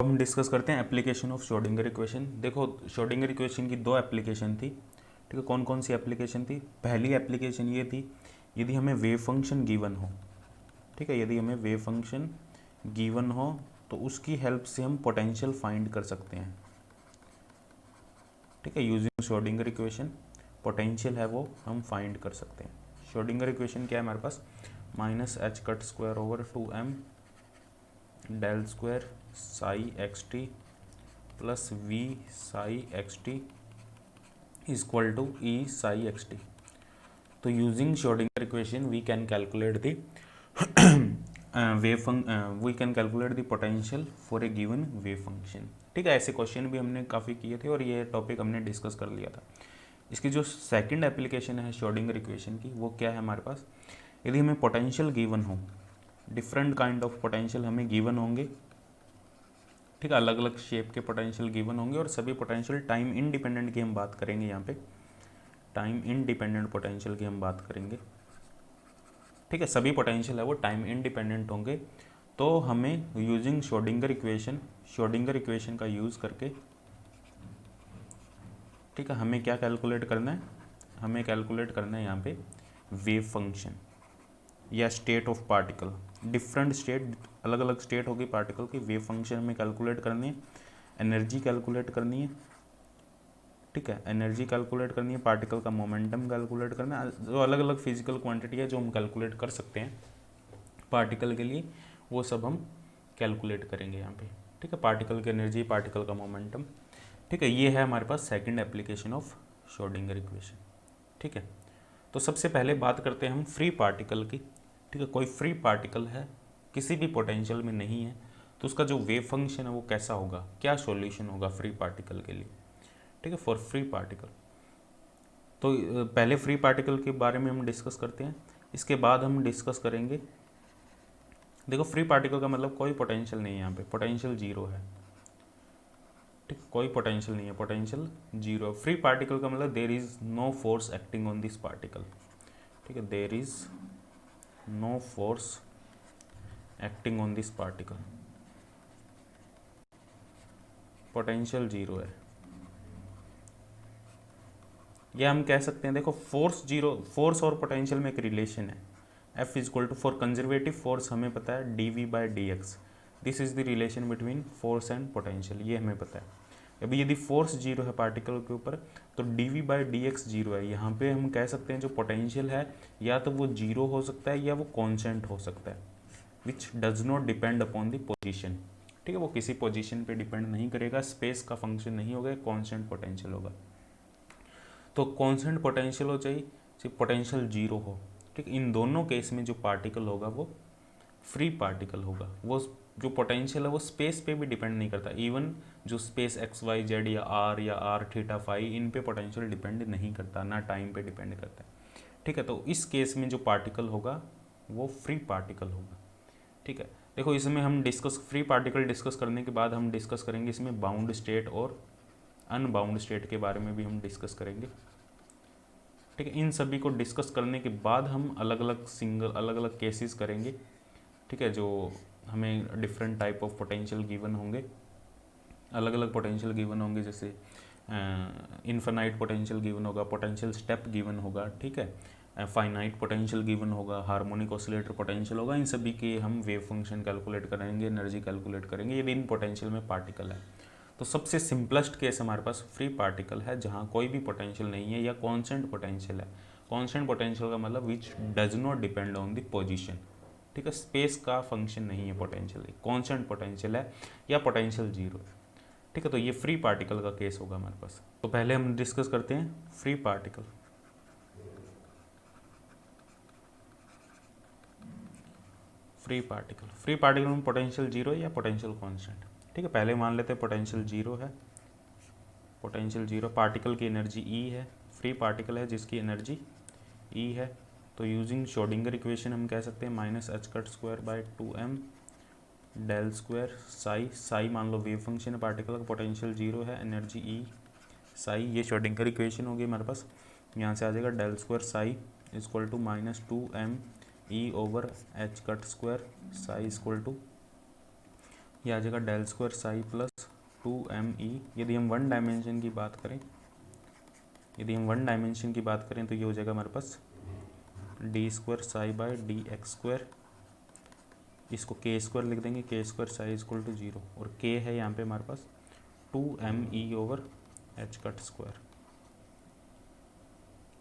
हम डिस्कस करते हैं एप्लीकेशन ऑफ श्रोडिंगर इक्वेशन। देखो, श्रोडिंगर इक्वेशन की दो एप्लीकेशन थी, ठीक है। कौन कौन सी एप्लीकेशन थी? पहली एप्लीकेशन ये थी, यदि हमें वेव फंक्शन गिवन हो, ठीक है, यदि हमें वेव फंक्शन गिवन हो तो उसकी हेल्प से हम पोटेंशियल फाइंड कर सकते हैं, ठीक है। यूजिंग श्रोडिंगर इक्वेशन पोटेंशियल है वो हम फाइंड कर सकते हैं। श्रोडिंगर इक्वेशन क्या है हमारे पास? Minus h cut square over 2m del square psi x t plus V psi x t equal to E psi x t. तो using Schrodinger equation we can calculate the we can calculate the potential for a given wave function, ठीक है। ऐसे question भी हमने काफ़ी किए थे और ये टॉपिक हमने डिस्कस कर लिया था। इसकी जो सेकंड एप्लीकेशन है श्रोडिंगर इक्वेशन की, वो क्या है हमारे पास? यदि हमें पोटेंशियल गिवन हो, डिफरेंट काइंड ऑफ पोटेंशियल हमें गिवन होंगे, ठीक है, अलग अलग शेप के पोटेंशियल गिवन होंगे और सभी पोटेंशियल टाइम इंडिपेंडेंट की हम बात करेंगे। यहाँ पे टाइम इंडिपेंडेंट पोटेंशियल की हम बात करेंगे, ठीक है। सभी पोटेंशियल है वो टाइम इंडिपेंडेंट होंगे। तो हमें यूजिंग श्रोडिंगर इक्वेशन का यूज़ करके, ठीक है, हमें क्या कैलकुलेट करना है? हमें कैलकुलेट करना है यहाँ पे वेव फंक्शन या state of particle. Different state, अलग अलग स्टेट होगी पार्टिकल की, वेव फंक्शन हमें कैलकुलेट करनी है, एनर्जी कैलकुलेट करनी है, ठीक है, एनर्जी कैलकुलेट करनी है, पार्टिकल का मोमेंटम कैलकुलेट करना है। जो अलग अलग फिजिकल क्वांटिटी है जो हम कैलकुलेट कर सकते हैं पार्टिकल के लिए, वो सब हम कैलकुलेट करेंगे यहाँ पे, ठीक है। पार्टिकल की एनर्जी, पार्टिकल का मोमेंटम, ठीक है। ये है हमारे पास second application of Schrodinger equation, ठीक है। तो सबसे पहले बात करते हैं हम फ्री पार्टिकल की, ठीक है। कोई फ्री पार्टिकल है, किसी भी पोटेंशियल में नहीं है, तो उसका जो वेव फंक्शन है वो कैसा होगा, क्या सॉल्यूशन होगा फ्री पार्टिकल के लिए, ठीक है, फॉर फ्री पार्टिकल। तो पहले फ्री पार्टिकल के बारे में हम डिस्कस करते हैं, इसके बाद हम डिस्कस करेंगे। देखो, फ्री पार्टिकल का मतलब कोई पोटेंशियल नहीं है, यहाँ पे पोटेंशियल जीरो है, ठीक, कोई पोटेंशियल नहीं है, पोटेंशियल जीरो। फ्री पार्टिकल का मतलब there is no force acting on this particle, ठीक है, there is no force acting on this particle, potential zero है। या हम कह सकते हैं, देखो, फोर्स जीरो, फोर्स और पोटेंशियल में एक रिलेशन है, F is equal to, for conservative force हमें पता है D V by D X, this is the relation between force and potential, ये हमें पता है। अभी यदि फोर्स जीरो है पार्टिकल के ऊपर तो D V by D X zero है। यहाँ पे हम कह सकते हैं जो पोटेंशियल है या तो वो जीरो हो सकता है या वो कॉन्स्टेंट हो सकता है, which does not depend upon the position, ठीक है। वो किसी पोजिशन पे डिपेंड नहीं करेगा, स्पेस का फंक्शन नहीं होगा, कॉन्स्टेंट पोटेंशियल होगा। तो कॉन्स्टेंट पोटेंशियल हो चाहिए पोटेंशियल जीरो हो, ठीक। इन दोनों केस में जो पार्टिकल होगा वो फ्री पार्टिकल होगा। वो जो पोटेंशियल है वो स्पेस पे भी डिपेंड नहीं करता, इवन जो स्पेस एक्स वाई जेड या आर थीटा फाई, इन पे पोटेंशियल डिपेंड नहीं करता, ना टाइम पे डिपेंड करता है, ठीक है। तो इस केस में जो पार्टिकल होगा वो फ्री पार्टिकल होगा, ठीक है। देखो, इसमें हम डिस्कस, फ्री पार्टिकल डिस्कस करने के बाद हम डिस्कस करेंगे इसमें बाउंड स्टेट और अनबाउंड स्टेट के बारे में भी हम डिस्कस करेंगे, ठीक है। इन सभी को डिस्कस करने के बाद हम अलग अलग केसेस करेंगे, ठीक है, जो हमें different type of potential given होंगे, अलग अलग पोटेंशियल गिवन होंगे, जैसे इन्फिनाइट पोटेंशियल गिवन होगा, पोटेंशियल स्टेप गिवन होगा, ठीक है, फाइनाइट पोटेंशियल गिवन होगा, हार्मोनिक ऑसिलेटर पोटेंशियल होगा। इन सभी के हम वेव फंक्शन कैलकुलेट करेंगे, एनर्जी कैलकुलेट करेंगे यदि इन पोटेंशियल में पार्टिकल है। तो सबसे सिंपलेस्ट केस हमारे पास फ्री पार्टिकल है, जहाँ कोई भी पोटेंशियल नहीं है या कॉन्स्टेंट पोटेंशियल है। कॉन्स्टेंट पोटेंशियल का मतलब which does not depend on the position, ठीक है, स्पेस का फंक्शन नहीं है पोटेंशियल, कॉन्स्टेंट पोटेंशियल है या पोटेंशियल जीरो है, ठीक है। तो ये फ्री पार्टिकल का केस होगा हमारे पास। तो पहले हम डिस्कस करते हैं फ्री पार्टिकल। फ्री पार्टिकल में पोटेंशियल जीरो या पोटेंशियल कांस्टेंट, ठीक है। पहले मान लेते हैं पोटेंशियल जीरो है, पोटेंशियल जीरो, पार्टिकल की एनर्जी ई है, फ्री पार्टिकल है जिसकी एनर्जी ई है। तो यूजिंग श्रोडिंगर इक्वेशन हम कह सकते हैं minus h cut square by 2m del square psi मान लो वेव फंक्शन है पार्टिकल का, पोटेंशियल जीरो है, एनर्जी ई साई, ये श्रोडिंगर इक्वेशन होगी हमारे पास। यहाँ से आ जाएगा del square psi equal to minus 2m E over h cut square psi equal to, ये आ जाएगा del square psi plus 2m E. यदि हम वन डायमेंशन की बात करें, तो ये हो जाएगा हमारे पास d square psi by d x square. इसको के स्क्वायर लिख देंगे, के स्क्वायर साई इक्वल टू 0, और के है यहाँ पे हमारे पास 2m E over h cut square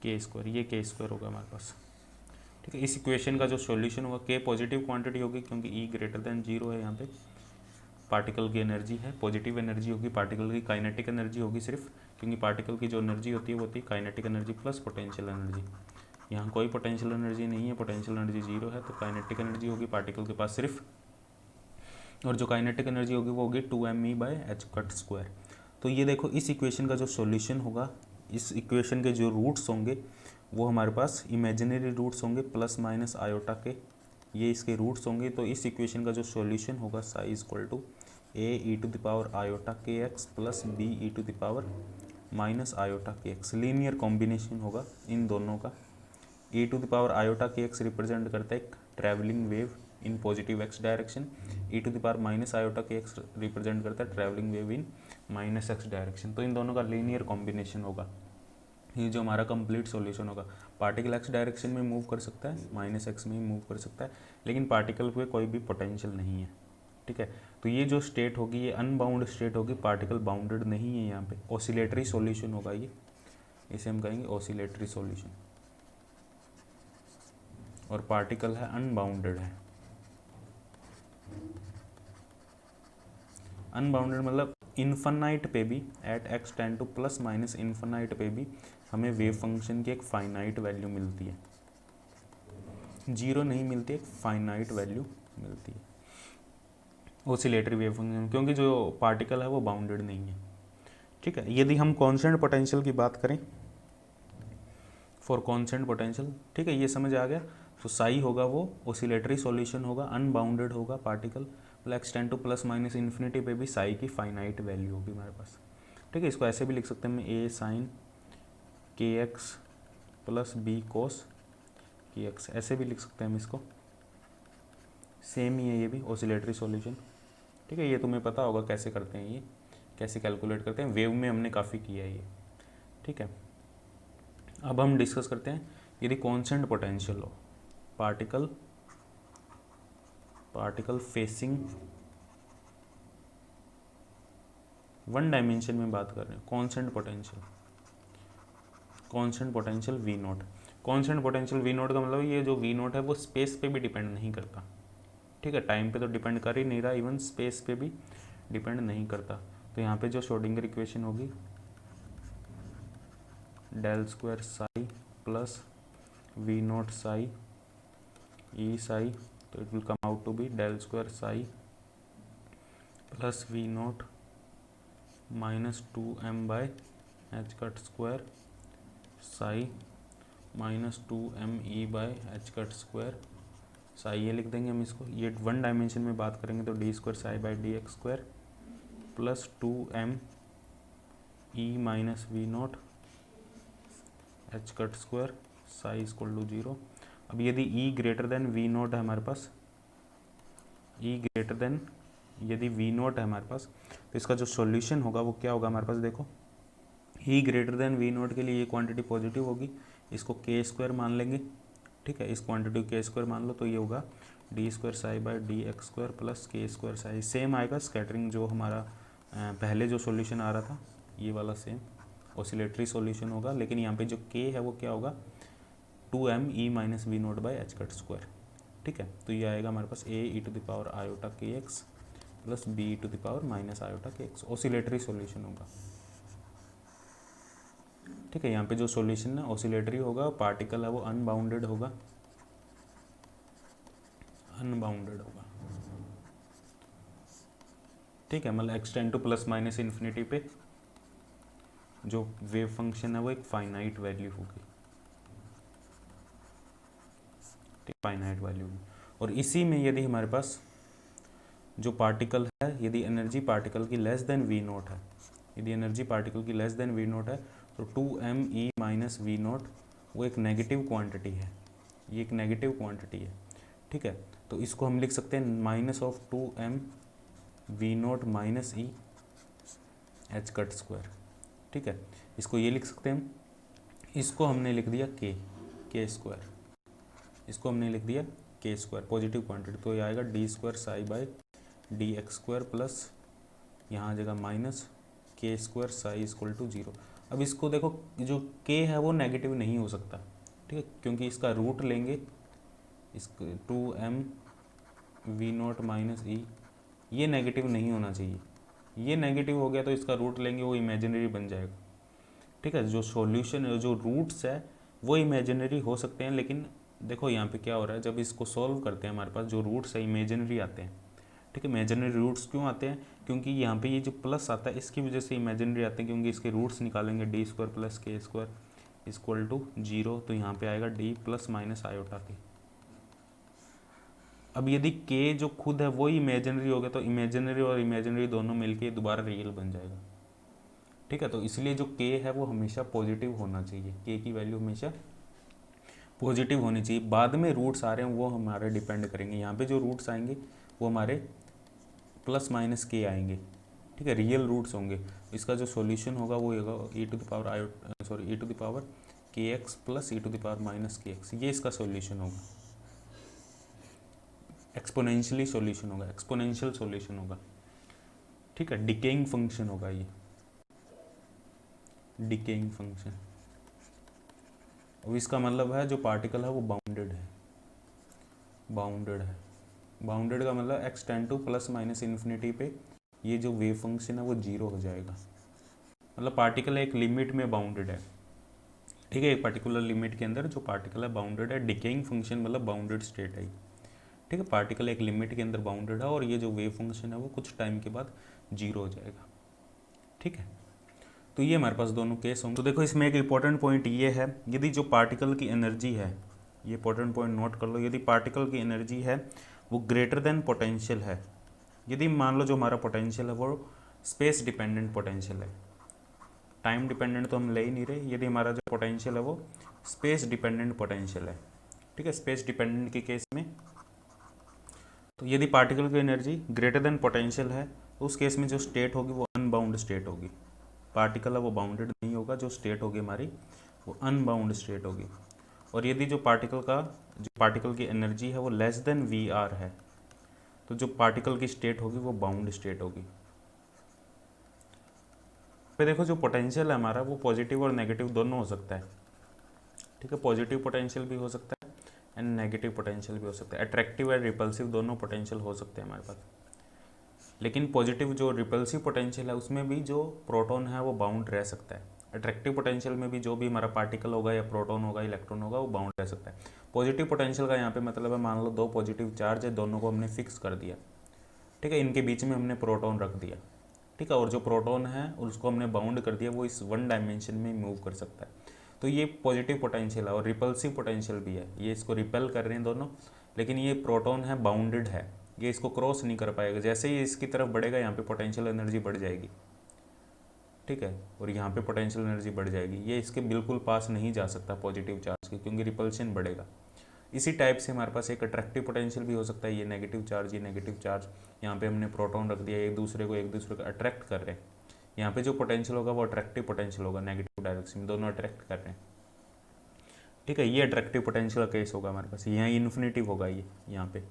के स्क्वायर, ये के स्क्वायर होगा हमारे पास। ठीक है, इस इक्वेशन का जो सॉल्यूशन होगा, के पॉजिटिव क्वांटिटी होगी क्योंकि ई ग्रेटर देन 0 है, यहाँ पे पार्टिकल की एनर्जी है, पॉजिटिव एनर्जी होगी, पार्टिकल की काइनेटिक एनर्जी होगी सिर्फ, क्योंकि पार्टिकल की जो एनर्जी होती है वो होती है kinetic energy plus potential energy. यहाँ कोई पोटेंशियल एनर्जी नहीं है, पोटेंशियल एनर्जी 0 है, तो काइनेटिक एनर्जी होगी पार्टिकल के पास सिर्फ, और जो काइनेटिक एनर्जी होगी वो होगी 2m E by h cut square. तो ये देखो, इस इक्वेशन का जो सॉल्यूशन होगा, इस इक्वेशन के जो रूट्स होंगे वो हमारे पास इमेजिनरी रूट्स होंगे प्लस माइनस आयोटा के, ये इसके रूट्स होंगे। तो इस इक्वेशन का जो सॉल्यूशन होगा psi equal to A e to the power iota k x plus B e to the power minus iota k x. Linear combination होगा इन दोनों का। E to the power iota k x represent करता है एक travelling wave in positive x direction, e to the power minus iota k x represent करता है travelling wave in minus x direction. तो इन दोनों का लीनियर कॉम्बिनेशन होगा, ये जो हमारा कंप्लीट सॉल्यूशन होगा। पार्टिकल एक्स डायरेक्शन में मूव कर सकता है, माइनस एक्स में मूव कर सकता है, लेकिन पार्टिकल पे कोई भी पोटेंशियल नहीं है। ठीक है, तो ये जो स्टेट होगी ये अनबाउंड स्टेट होगी, पार्टिकल बाउंडेड नहीं है। यहाँ पे ऑसिलेटरी सॉल्यूशन होगा ये, इसे हम कहेंगे ऑसिलेटरी सॉल्यूशन, और पार्टिकल है अनबाउंडेड है। अनबाउंडेड मतलब इन्फानाइट पे भी, at x tend to plus minus infinite पे भी हमें वेव फंक्शन की एक फाइनाइट वैल्यू मिलती है, 0 नहीं मिलती, एक फाइनाइट वैल्यू मिलती है ऑसिलेटरी वेव फंक्शन, क्योंकि जो पार्टिकल है वो बाउंडेड नहीं है। ठीक है, यदि हम कांस्टेंट पोटेंशियल की बात करें, फॉर कांस्टेंट पोटेंशियल, ठीक है, ये समझ आ गया। तो साई होगा वो ऑसिलेटरी सॉल्यूशन होगा, अनबाउंडेड होगा particle, x tend to plus minus infinity पे भी साई की फाइनाइट वैल्यू होगी हमारे पास। ठीक है, इसको ऐसे भी लिख सकते हैं हम, ए sine k x plus B कोस के एक्स, ऐसे भी लिख सकते हैं हम इसको। सेम ही है ये भी ऑसिलेटरी सॉल्यूशन। ठीक है, ये तुम्हें पता होगा कैसे करते हैं, ये कैसे कैलकुलेट करते हैं, वेव में हमने काफ़ी किया है ये। ठीक है, अब हम डिस्कस करते हैं यदि कांस्टेंट पोटेंशियल हो, पार्टिकल फेसिंग वन डायमेंशन में बात कर रहे हैं, constant potential V naught. Constant potential V naught का मतलब ये जो वी नॉट है वो स्पेस पे भी डिपेंड नहीं करता। ठीक है, टाइम पे तो डिपेंड कर ही नहीं रहा, इवन स्पेस पे भी डिपेंड नहीं करता। तो यहाँ पे जो श्रोडिंगर इक्वेशन होगी del square psi plus V naught psi E psi, तो it will come out to be del square psi plus V naught minus 2m by h cut square psi minus 2m E by h cut square psi, ये लिख देंगे हम इसको। ये one dimension में बात करेंगे तो d square psi by d x square plus 2m E minus V naught h cut square psi equal to 0। अब यदि E greater than V naught है हमारे पास, ई ग्रेटर देन यदि वी नॉट है हमारे पास, तो इसका जो सॉल्यूशन होगा वो क्या होगा हमारे पास, देखो ई ग्रेटर देन वी नॉट के लिए ये क्वांटिटी पॉजिटिव होगी, इसको के स्क्वायर मान लेंगे। ठीक है, इस क्वांटिटी के स्क्वायर मान लो, तो ये होगा d square psi by d x square plus k square psi. Same आएगा स्कैटरिंग, जो हमारा पहले जो सॉल्यूशन आ रहा था ये वाला सेम ऑसिलेटरी सॉल्यूशन होगा, लेकिन यहाँ पे जो के है वो क्या होगा 2m E minus V naught by h cut square. ठीक है, तो ये आएगा हमारे पास A e to the power iota k x plus B to the power minus iota k x, oscillatory solution होगा। ठीक है, यहाँ पे जो सॉल्यूशन है ऑसिलेटरी होगा, पार्टिकल है वो अनबाउंडेड होगा, ठीक है, मतलब x tend to plus minus infinity पे जो वेव फंक्शन है वो एक फाइनाइट वैल्यू होगी, फाइनाइट वैल्यू। और इसी में यदि हमारे पास जो पार्टिकल है, यदि एनर्जी पार्टिकल की लेस देन वी नॉट है, यदि एनर्जी पार्टिकल की लेस देन वी नॉट है, तो 2m E minus V not वो एक नेगेटिव क्वांटिटी है, ये एक नेगेटिव क्वांटिटी है। ठीक है, तो इसको हम लिख सकते हैं minus of 2m V naught minus E h cut square. ठीक है, इसको ये लिख सकते हैं हम, इसको हमने लिख दिया के स्क्वायर, इसको हमने लिख दिया के स्क्वायर पॉजिटिव क्वांटिटी, तो ये आएगा d square psi by D x square plus यहाँ आ जाएगा माइनस के स्क्वायर साई इक्वल टू 0। अब इसको देखो, जो के है वो नेगेटिव नहीं हो सकता, ठीक है, क्योंकि इसका रूट लेंगे, इस 2m वी नॉट माइनस ई, ये नेगेटिव नहीं होना चाहिए, ये नेगेटिव हो गया तो इसका रूट लेंगे, वो इमेजिनरी बन जाएगा। ठीक है, जो सॉल्यूशन जो रूट्स है वो इमेजिनरी हो सकते हैं, लेकिन देखो यहाँ पे क्या हो रहा है, जब इसको सॉल्व करते हैं हमारे पास जो रूट्स है इमेजिनरी आते हैं। ठीक है, इमेजिनरी रूट्स क्यों आते हैं, क्योंकि यहाँ पे ये जो प्लस आता है इसकी वजह से इमेजिनरी आते हैं, क्योंकि इसके रूट्स निकालेंगे D square plus k square equal to 0, तो यहाँ पे आएगा डी प्लस माइनस आयोटा के। अब यदि के जो खुद है वो इमेजिनरी हो गया तो इमेजिनरी और इमेजिनरी दोनों मिलके दोबारा रियल बन जाएगा। ठीक है, तो इसलिए जो के है वो हमेशा पॉजिटिव होना चाहिए, के की वैल्यू हमेशा पॉजिटिव होनी चाहिए। बाद में रूट्स आ रहे हैं वो हमारे डिपेंड करेंगे, यहाँ पे जो रूट्स आएंगे वो हमारे प्लस माइनस के आएंगे। ठीक है, रियल रूट्स होंगे। इसका जो सॉल्यूशन होगा वो होगा e to the power k x plus e to the power minus k x, ये इसका सॉल्यूशन होगा, एक्सपोनेंशियली सॉल्यूशन होगा, एक्सपोनेंशियल सॉल्यूशन होगा। ठीक है, डिकेइंग फंक्शन होगा ये, डिकेइंग फंक्शन। अब इसका मतलब है जो पार्टिकल है वो बाउंडेड है, बाउंडेड है, बाउंडेड का मतलब x tend to plus minus infinity पे ये जो वेव फंक्शन है वो 0 हो जाएगा, मतलब पार्टिकल एक लिमिट में बाउंडेड है। ठीक है, एक पर्टिकुलर लिमिट के अंदर जो पार्टिकल है बाउंडेड है, डिकेइंग फंक्शन मतलब बाउंडेड स्टेट है। ठीक है, पार्टिकल एक लिमिट के अंदर बाउंडेड है और ये जो वेव फंक्शन है वो कुछ टाइम के बाद 0 हो जाएगा। ठीक है, तो ये हमारे पास दोनों केस होंगे। तो देखो इसमें एक इंपॉर्टेंट पॉइंट ये है, यदि जो पार्टिकल की एनर्जी है, ये इंपॉर्टेंट पॉइंट नोट कर लो, यदि पार्टिकल की एनर्जी है वो ग्रेटर देन पोटेंशियल है, यदि मान लो जो हमारा पोटेंशियल है वो स्पेस डिपेंडेंट पोटेंशियल है, टाइम डिपेंडेंट तो हम ले ही नहीं रहे, यदि हमारा जो पोटेंशियल है वो स्पेस डिपेंडेंट पोटेंशियल है। ठीक है, स्पेस डिपेंडेंट के केस में तो यदि पार्टिकल की एनर्जी ग्रेटर देन पोटेंशियल है तो उस केस में जो स्टेट होगी वो अनबाउंड स्टेट होगी, पार्टिकल है वो बाउंडेड नहीं होगा, जो स्टेट होगी हमारी वो अनबाउंड स्टेट होगी। और यदि जो पार्टिकल की एनर्जी है वो लेस देन वी आर है तो जो पार्टिकल की स्टेट होगी वो बाउंड स्टेट होगी। पे देखो जो पोटेंशियल है हमारा वो पॉजिटिव और नेगेटिव दोनों हो सकता है। ठीक है, पॉजिटिव पोटेंशियल भी हो सकता है एंड नेगेटिव पोटेंशियल भी हो सकता है, अट्रैक्टिव और रिपल्सिव दोनों पोटेंशियल हो सकते हैं हमारे पास। लेकिन पॉजिटिव जो रिपल्सिव पोटेंशियल है उसमें भी जो प्रोटॉन है वो बाउंड रह सकता है, अट्रैक्टिव पोटेंशियल में भी जो भी हमारा पार्टिकल होगा या प्रोटॉन होगा इलेक्ट्रॉन होगा वो बाउंड रह सकता है। पॉजिटिव पोटेंशियल का यहाँ पे मतलब है, मान लो दो पॉजिटिव चार्ज है, दोनों को हमने फिक्स कर दिया। ठीक है, इनके बीच में हमने प्रोटॉन रख दिया। ठीक है, और जो प्रोटॉन है उसको हमने बाउंड कर दिया, वो इस वन डायमेंशन में मूव कर सकता है, तो ये पॉजिटिव पोटेंशियल है। और रिपल्सिव पोटेंशियल भी है, ये इसको रिपेल कर रहे हैं दोनों, लेकिन ये प्रोटॉन है बाउंडेड है, ये इसको क्रॉस नहीं कर पाएगा, जैसे ही इसकी तरफ बढ़ेगा यहाँ पे पोटेंशियल एनर्जी बढ़ जाएगी। ठीक है, और यहाँ पे पोटेंशियल एनर्जी बढ़ जाएगी, ये इसके बिल्कुल पास नहीं जा सकता पॉजिटिव चार्ज के, क्योंकि रिपल्शन बढ़ेगा। इसी टाइप से हमारे पास एक अट्रैक्टिव पोटेंशियल भी हो सकता है, ये नेगेटिव चार्ज, यहाँ पे हमने प्रोटॉन रख दिया, एक दूसरे को अट्रैक्ट कर रहे हैं, यहाँ पे जो पोटेंशियल होगा वो अट्रैक्टिव पोटेंशियल होगा, नेगेटिव डायरेक्शन में दोनों अट्रैक्ट कर रहे हैं। ठीक है, ये अट्रैक्टिव पोटेंशियल का केस होगा हमारे पास, यहाँ इन्फिनिटिव होगा, ये यहाँ पे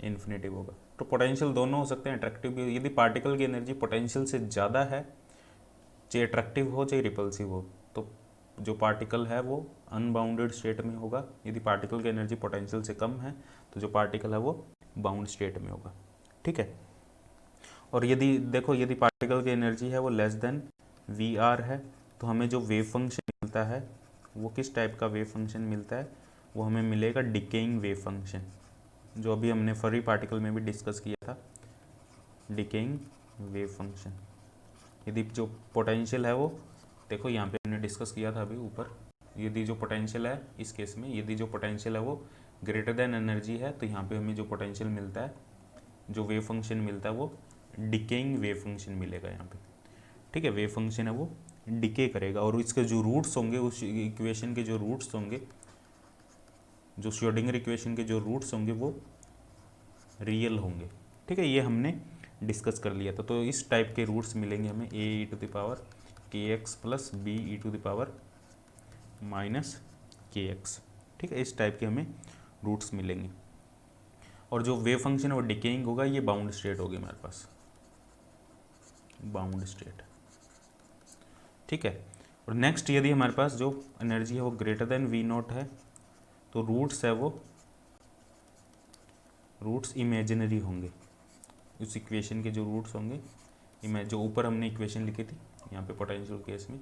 इन्फिनिटिव होगा। तो पोटेंशियल दोनों हो सकते हैं, अट्रैक्टिव भी। यदि पार्टिकल की एनर्जी पोटेंशियल से ज़्यादा है, चाहे अट्रैक्टिव हो चाहे रिपल्सिव हो, तो जो पार्टिकल है वो अनबाउंडेड स्टेट में होगा, यदि पार्टिकल की एनर्जी पोटेंशियल से कम है तो जो पार्टिकल है वो बाउंड स्टेट में होगा। ठीक है, और यदि देखो यदि पार्टिकल की एनर्जी है वो लेस देन वी आर है तो हमें जो वेव फंक्शन मिलता है वो किस टाइप का वेव फंक्शन मिलता है, वो हमें मिलेगा डिकेइंग वेव फंक्शन, जो अभी हमने फ्री पार्टिकल में भी डिस्कस किया था, डिकेइंग वेव फंक्शन। यदि जो पोटेंशियल है वो देखो यहाँ पे हमने डिस्कस किया था अभी ऊपर, यदि जो पोटेंशियल है इस केस में यदि जो पोटेंशियल है वो ग्रेटर देन एनर्जी है तो यहाँ पे हमें जो पोटेंशियल मिलता है, जो वेव फंक्शन मिलता है वो डिकेइंग वेव फंक्शन मिलेगा यहाँ पे। ठीक है, वेव फंक्शन है वो डिके करेगा और इसके जो रूट्स होंगे, उस इक्वेशन के जो रूट्स होंगे, जो श्रोडिंगर इक्वेशन के जो रूट्स होंगे वो रियल होंगे। ठीक है, ये हमने डिस्कस कर लिया था। तो इस टाइप के रूट्स मिलेंगे हमें A e to the power k x plus B e to the power minus k x, ठीक है, इस टाइप के हमें रूट्स मिलेंगे। और जो वेव फंक्शन है वो डिकेइंग होगा, ये बाउंड स्टेट होगी हमारे पास, बाउंड स्टेट, ठीक है। और नेक्स्ट यदि हमारे पास जो एनर्जी है वो ग्रेटर देन वी नॉट है तो रूट्स है वो रूट्स इमेजिनरी होंगे। उस इक्वेशन के जो रूट्स होंगे, जो ऊपर हमने इक्वेशन लिखी थी यहाँ पे पोटेंशियल केस में,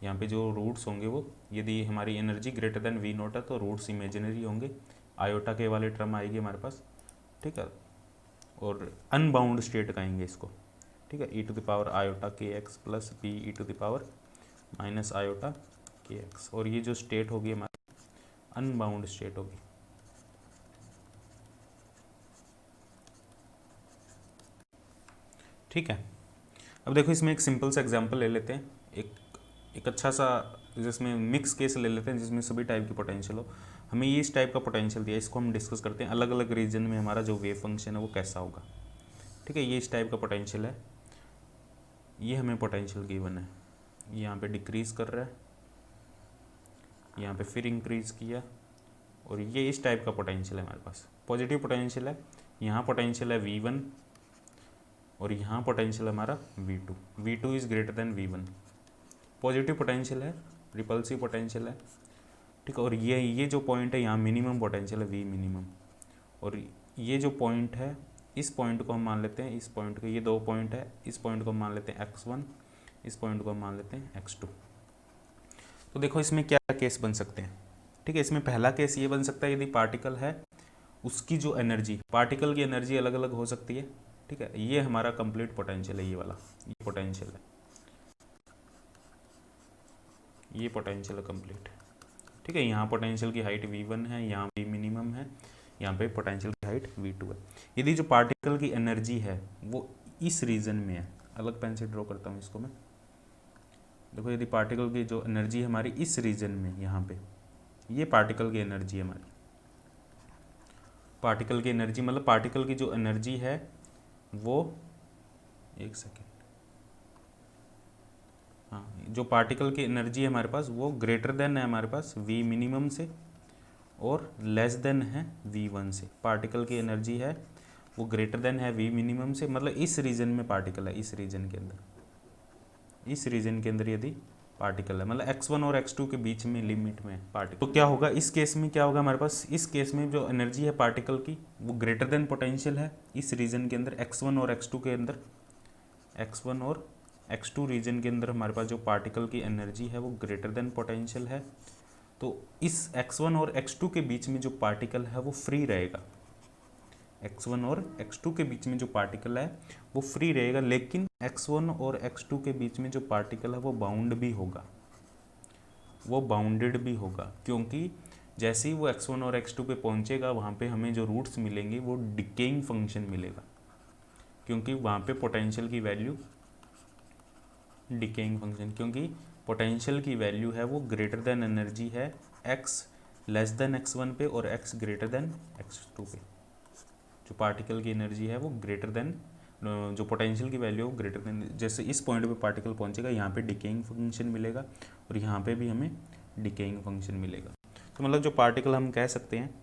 यहाँ पे जो रूट्स होंगे वो, यदि हमारी energy greater than V naught है तो रूट्स इमेजिनरी होंगे, आयोटा के वाले टर्म आएगी हमारे पास, ठीक है। और अनबाउंड स्टेट कहेंगे इसको, ठीक है, e to the power iota k x plus B e to the power minus iota k x. और ये जो स्टेट होगी हमारी अनबाउंड स्टेट होगी। ठीक है, अब देखो इसमें एक सिंपल सा एग्जांपल ले लेते हैं, एक अच्छा सा, जिसमें मिक्स केस ले लेते हैं जिसमें सभी टाइप की पोटेंशियल हो। हमें ये इस टाइप का पोटेंशियल दिया, इसको हम डिस्कस करते हैं अलग अलग रीजन में हमारा जो वेव फंक्शन है वो कैसा होगा। ठीक है, ये इस टाइप का पोटेंशियल है, ये हमें पोटेंशियल गिवन है, यहाँ पे डिक्रीज कर रहा है, यहाँ पे फिर इंक्रीज किया, और ये इस टाइप का पोटेंशियल है हमारे पास, पॉजिटिव पोटेंशियल है। यहाँ पोटेंशियल है V1 और यहाँ पोटेंशियल हमारा V2, V2 is greater than V1, positive potential है, रिपल्सिव पोटेंशियल है, ठीक है। और ये जो पॉइंट है यहाँ मिनिमम पोटेंशियल है V मिनिमम, और ये जो पॉइंट है इस पॉइंट को हम मान लेते हैं, इस पॉइंट को, ये दो पॉइंट है, इस पॉइंट को हम मान लेते हैं x1, इस पॉइंट को हम मान लेते हैं x2। तो देखो इसमें क्या केस बन सकते हैं, ठीक है। इसमें पहला केस ये बन सकता है यदि पार्टिकल है, उसकी जो एनर्जी, पार्टिकल की एनर्जी अलग अलग हो सकती है, ठीक है। ये हमारा कंप्लीट पोटेंशियल है, ये वाला, ये पोटेंशियल है, ये पोटेंशियल है कंप्लीट, ठीक है। यहाँ पोटेंशियल की हाइट V1 है, यहाँ V मिनिमम है, यहाँ पे पोटेंशियल की हाइट V2 है। यदि जो पार्टिकल की एनर्जी है वो इस रीजन में है, अलग पेन से ड्रॉ करता हूँ इसको मैं, देखो यदि पार्टिकल की जो एनर्जी है हमारी इस रीजन में, यहाँ पे ये पार्टिकल की एनर्जी है हमारी, पार्टिकल की एनर्जी मतलब पार्टिकल की जो एनर्जी है वो, एक सेकेंड, हाँ, जो पार्टिकल की एनर्जी है हमारे पास वो ग्रेटर देन है हमारे पास V मिनिमम से और लेस देन है V1 से। पार्टिकल की एनर्जी है वो ग्रेटर देन है V मिनिमम से, मतलब इस रीजन में पार्टिकल है, इस रीजन के अंदर, इस रीजन के अंदर यदि पार्टिकल है, मतलब x1 और x2 के बीच में लिमिट में पार्टिकल, तो क्या होगा इस केस में, क्या होगा हमारे पास, इस केस में जो एनर्जी है पार्टिकल की वो ग्रेटर देन पोटेंशियल है इस रीजन के अंदर, x1 और x2 के अंदर, x1 और x2 रीजन के अंदर हमारे पास जो पार्टिकल की एनर्जी है वो ग्रेटर देन पोटेंशियल है। तो इस x1 और x2 के बीच में जो पार्टिकल है वो फ्री रहेगा, x1 और x2 के बीच में जो पार्टिकल है वो फ्री रहेगा, लेकिन x1 और x2 के बीच में जो पार्टिकल है वो बाउंड भी होगा, वो बाउंडेड भी होगा, क्योंकि जैसे ही वो x1 और x2 पे पहुंचेगा वहाँ पे हमें जो रूट्स मिलेंगे वो डिकेइंग फंक्शन मिलेगा, क्योंकि वहाँ पे पोटेंशियल की वैल्यू, डिकेइंग फंक्शन, क्योंकि पोटेंशियल की वैल्यू है वो ग्रेटर देन एनर्जी है x लेस देन x1 पे और x ग्रेटर देन x2 पे। जो पार्टिकल की एनर्जी है वो ग्रेटर देन, जो पोटेंशियल की वैल्यू है ग्रेटर देन, जैसे इस पॉइंट पे पार्टिकल पहुंचेगा यहाँ पे डिकेइंग फंक्शन मिलेगा और यहाँ पे भी हमें डिकेइंग फंक्शन मिलेगा। तो मतलब जो पार्टिकल हम कह सकते हैं,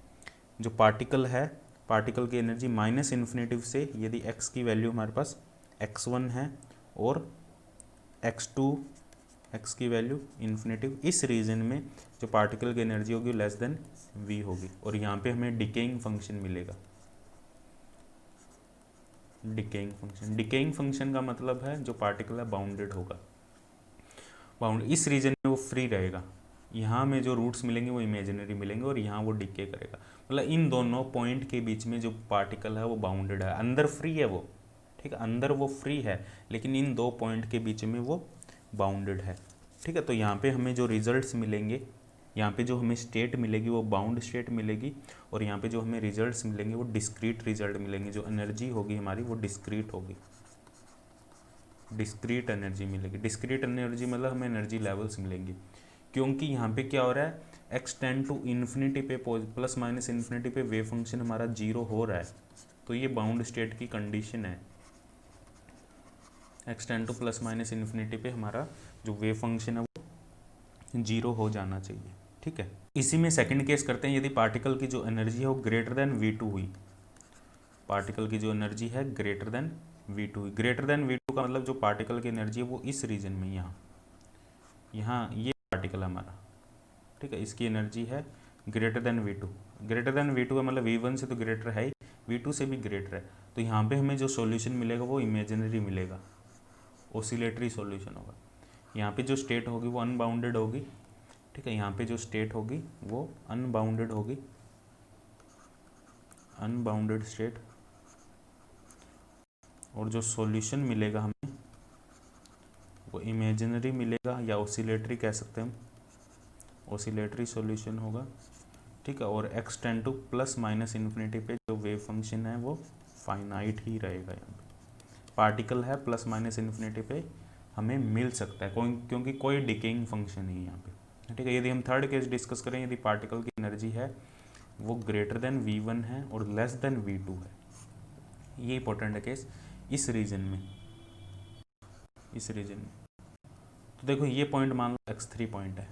जो पार्टिकल है, पार्टिकल की एनर्जी माइनस इन्फिनेटिव से यदि x की वैल्यू हमारे पास x1 है और x2, x की वैल्यू इन्फिनेटिव, इस रीजन में जो पार्टिकल की एनर्जी होगी लेस देन v होगी, और यहाँ पे हमें डिकेइंग फंक्शन मिलेगा, डिकेइंग फंक्शन। डिकेइंग फंक्शन का मतलब है जो पार्टिकल है बाउंडेड होगा, बाउंड इस रीजन में वो फ्री रहेगा, यहाँ में जो रूट्स मिलेंगे वो इमेजिनरी मिलेंगे और यहाँ वो डिके करेगा, मतलब इन दोनों पॉइंट के बीच में जो पार्टिकल है वो बाउंडेड है, अंदर फ्री है वो, ठीक है, अंदर वो फ्री है, लेकिन इन दो पॉइंट के बीच में वो बाउंडेड है, ठीक है। तो यहाँ पे हमें जो रिजल्ट्स मिलेंगे, यहाँ पे जो हमें स्टेट मिलेगी वो बाउंड स्टेट मिलेगी, और यहाँ पे जो हमें रिजल्ट्स मिलेंगे वो डिस्क्रीट रिजल्ट मिलेंगे, जो एनर्जी होगी हमारी वो डिस्क्रीट होगी, डिस्क्रीट एनर्जी मिलेगी। डिस्क्रीट एनर्जी मतलब हमें एनर्जी लेवल्स मिलेंगी, क्योंकि यहाँ पे क्या हो रहा है, x टेंड टू इन्फिनिटी पे, प्लस माइनस इन्फिनिटी पे वेव फंक्शन हमारा जीरो हो रहा है, तो ये बाउंड स्टेट की कंडीशन है, x tend to plus minus infinity पे हमारा जो वेव फंक्शन है वो 0 हो जाना चाहिए। ठीक है, इसी में सेकंड केस करते हैं, यदि पार्टिकल की जो एनर्जी है वो ग्रेटर देन v2 हुई, पार्टिकल की जो एनर्जी है ग्रेटर देन v2 हुई। ग्रेटर देन v2 का मतलब जो पार्टिकल की एनर्जी है वो इस रीजन में, यहाँ ये पार्टिकल हमारा, ठीक है, इसकी एनर्जी है greater than v2। Greater than v2 का मतलब v1 से तो ग्रेटर है ही, v2 से भी ग्रेटर है, तो यहाँ पे हमें जो सॉल्यूशन मिलेगा वो इमेजिनरी मिलेगा, ओसिलेटरी सॉल्यूशन होगा। यहाँ पे जो स्टेट होगी वो अनबाउंडेड होगी, ठीक है, यहाँ पे जो स्टेट होगी वो अनबाउंडेड होगी, अनबाउंडेड स्टेट, और जो सॉल्यूशन मिलेगा हमें वो इमेजिनरी मिलेगा, या ओसिलेटरी कह सकते हैं हम, ओसिलेटरी सॉल्यूशन होगा। ठीक है, और x tend to plus minus infinity पे जो वेव फंक्शन है वो फाइनाइट ही रहेगा। यहाँ पे पार्टिकल है प्लस माइनस इन्फिनिटी पे हमें मिल सकता है क्योंकि कोई डिकेइंग फंक्शन नहीं है यहाँ पे। ठीक है, यदि हम थर्ड केस डिस्कस करें, यदि पार्टिकल की एनर्जी है वो ग्रेटर देन v1 है और लेस देन v2 है, ये इंपॉर्टेंट है केस इस रीजन में, इस रीजन में। तो देखो ये पॉइंट मान लो x3 पॉइंट है,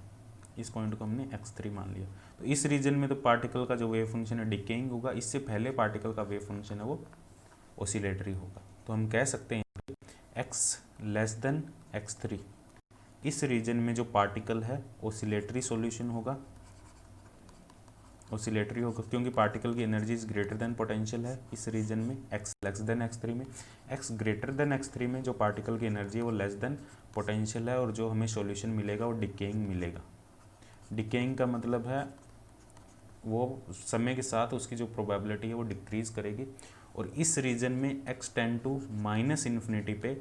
इस पॉइंट को हमने x3 मान लिया, तो इस रीजन में तो पार्टिकल का जो वेव फंक्शन है डिकेइंग होगा, इससे पहले पार्टिकल का वेव फंक्शन है वो ओसिलेटरी होगा। तो हम कह सकते हैं x लेस देन x3, इस रीजन में जो पार्टिकल है ओसिलेटरी सॉल्यूशन होगा, ओसिलेटरी होगा क्योंकि पार्टिकल की energy is greater than potential है इस रीजन में, x लेस देन x3 में। x ग्रेटर देन x3 में जो पार्टिकल की एनर्जी है वो लेस देन पोटेंशियल है, और जो हमें सॉल्यूशन मिलेगा वो डिकेइंग मिलेगा। डिकेइंग का मतलब है वो समय के साथ उसकी जो प्रोबेबिलिटी है वो डिक्रीज करेगी, और इस रीजन में x tend to minus infinity पे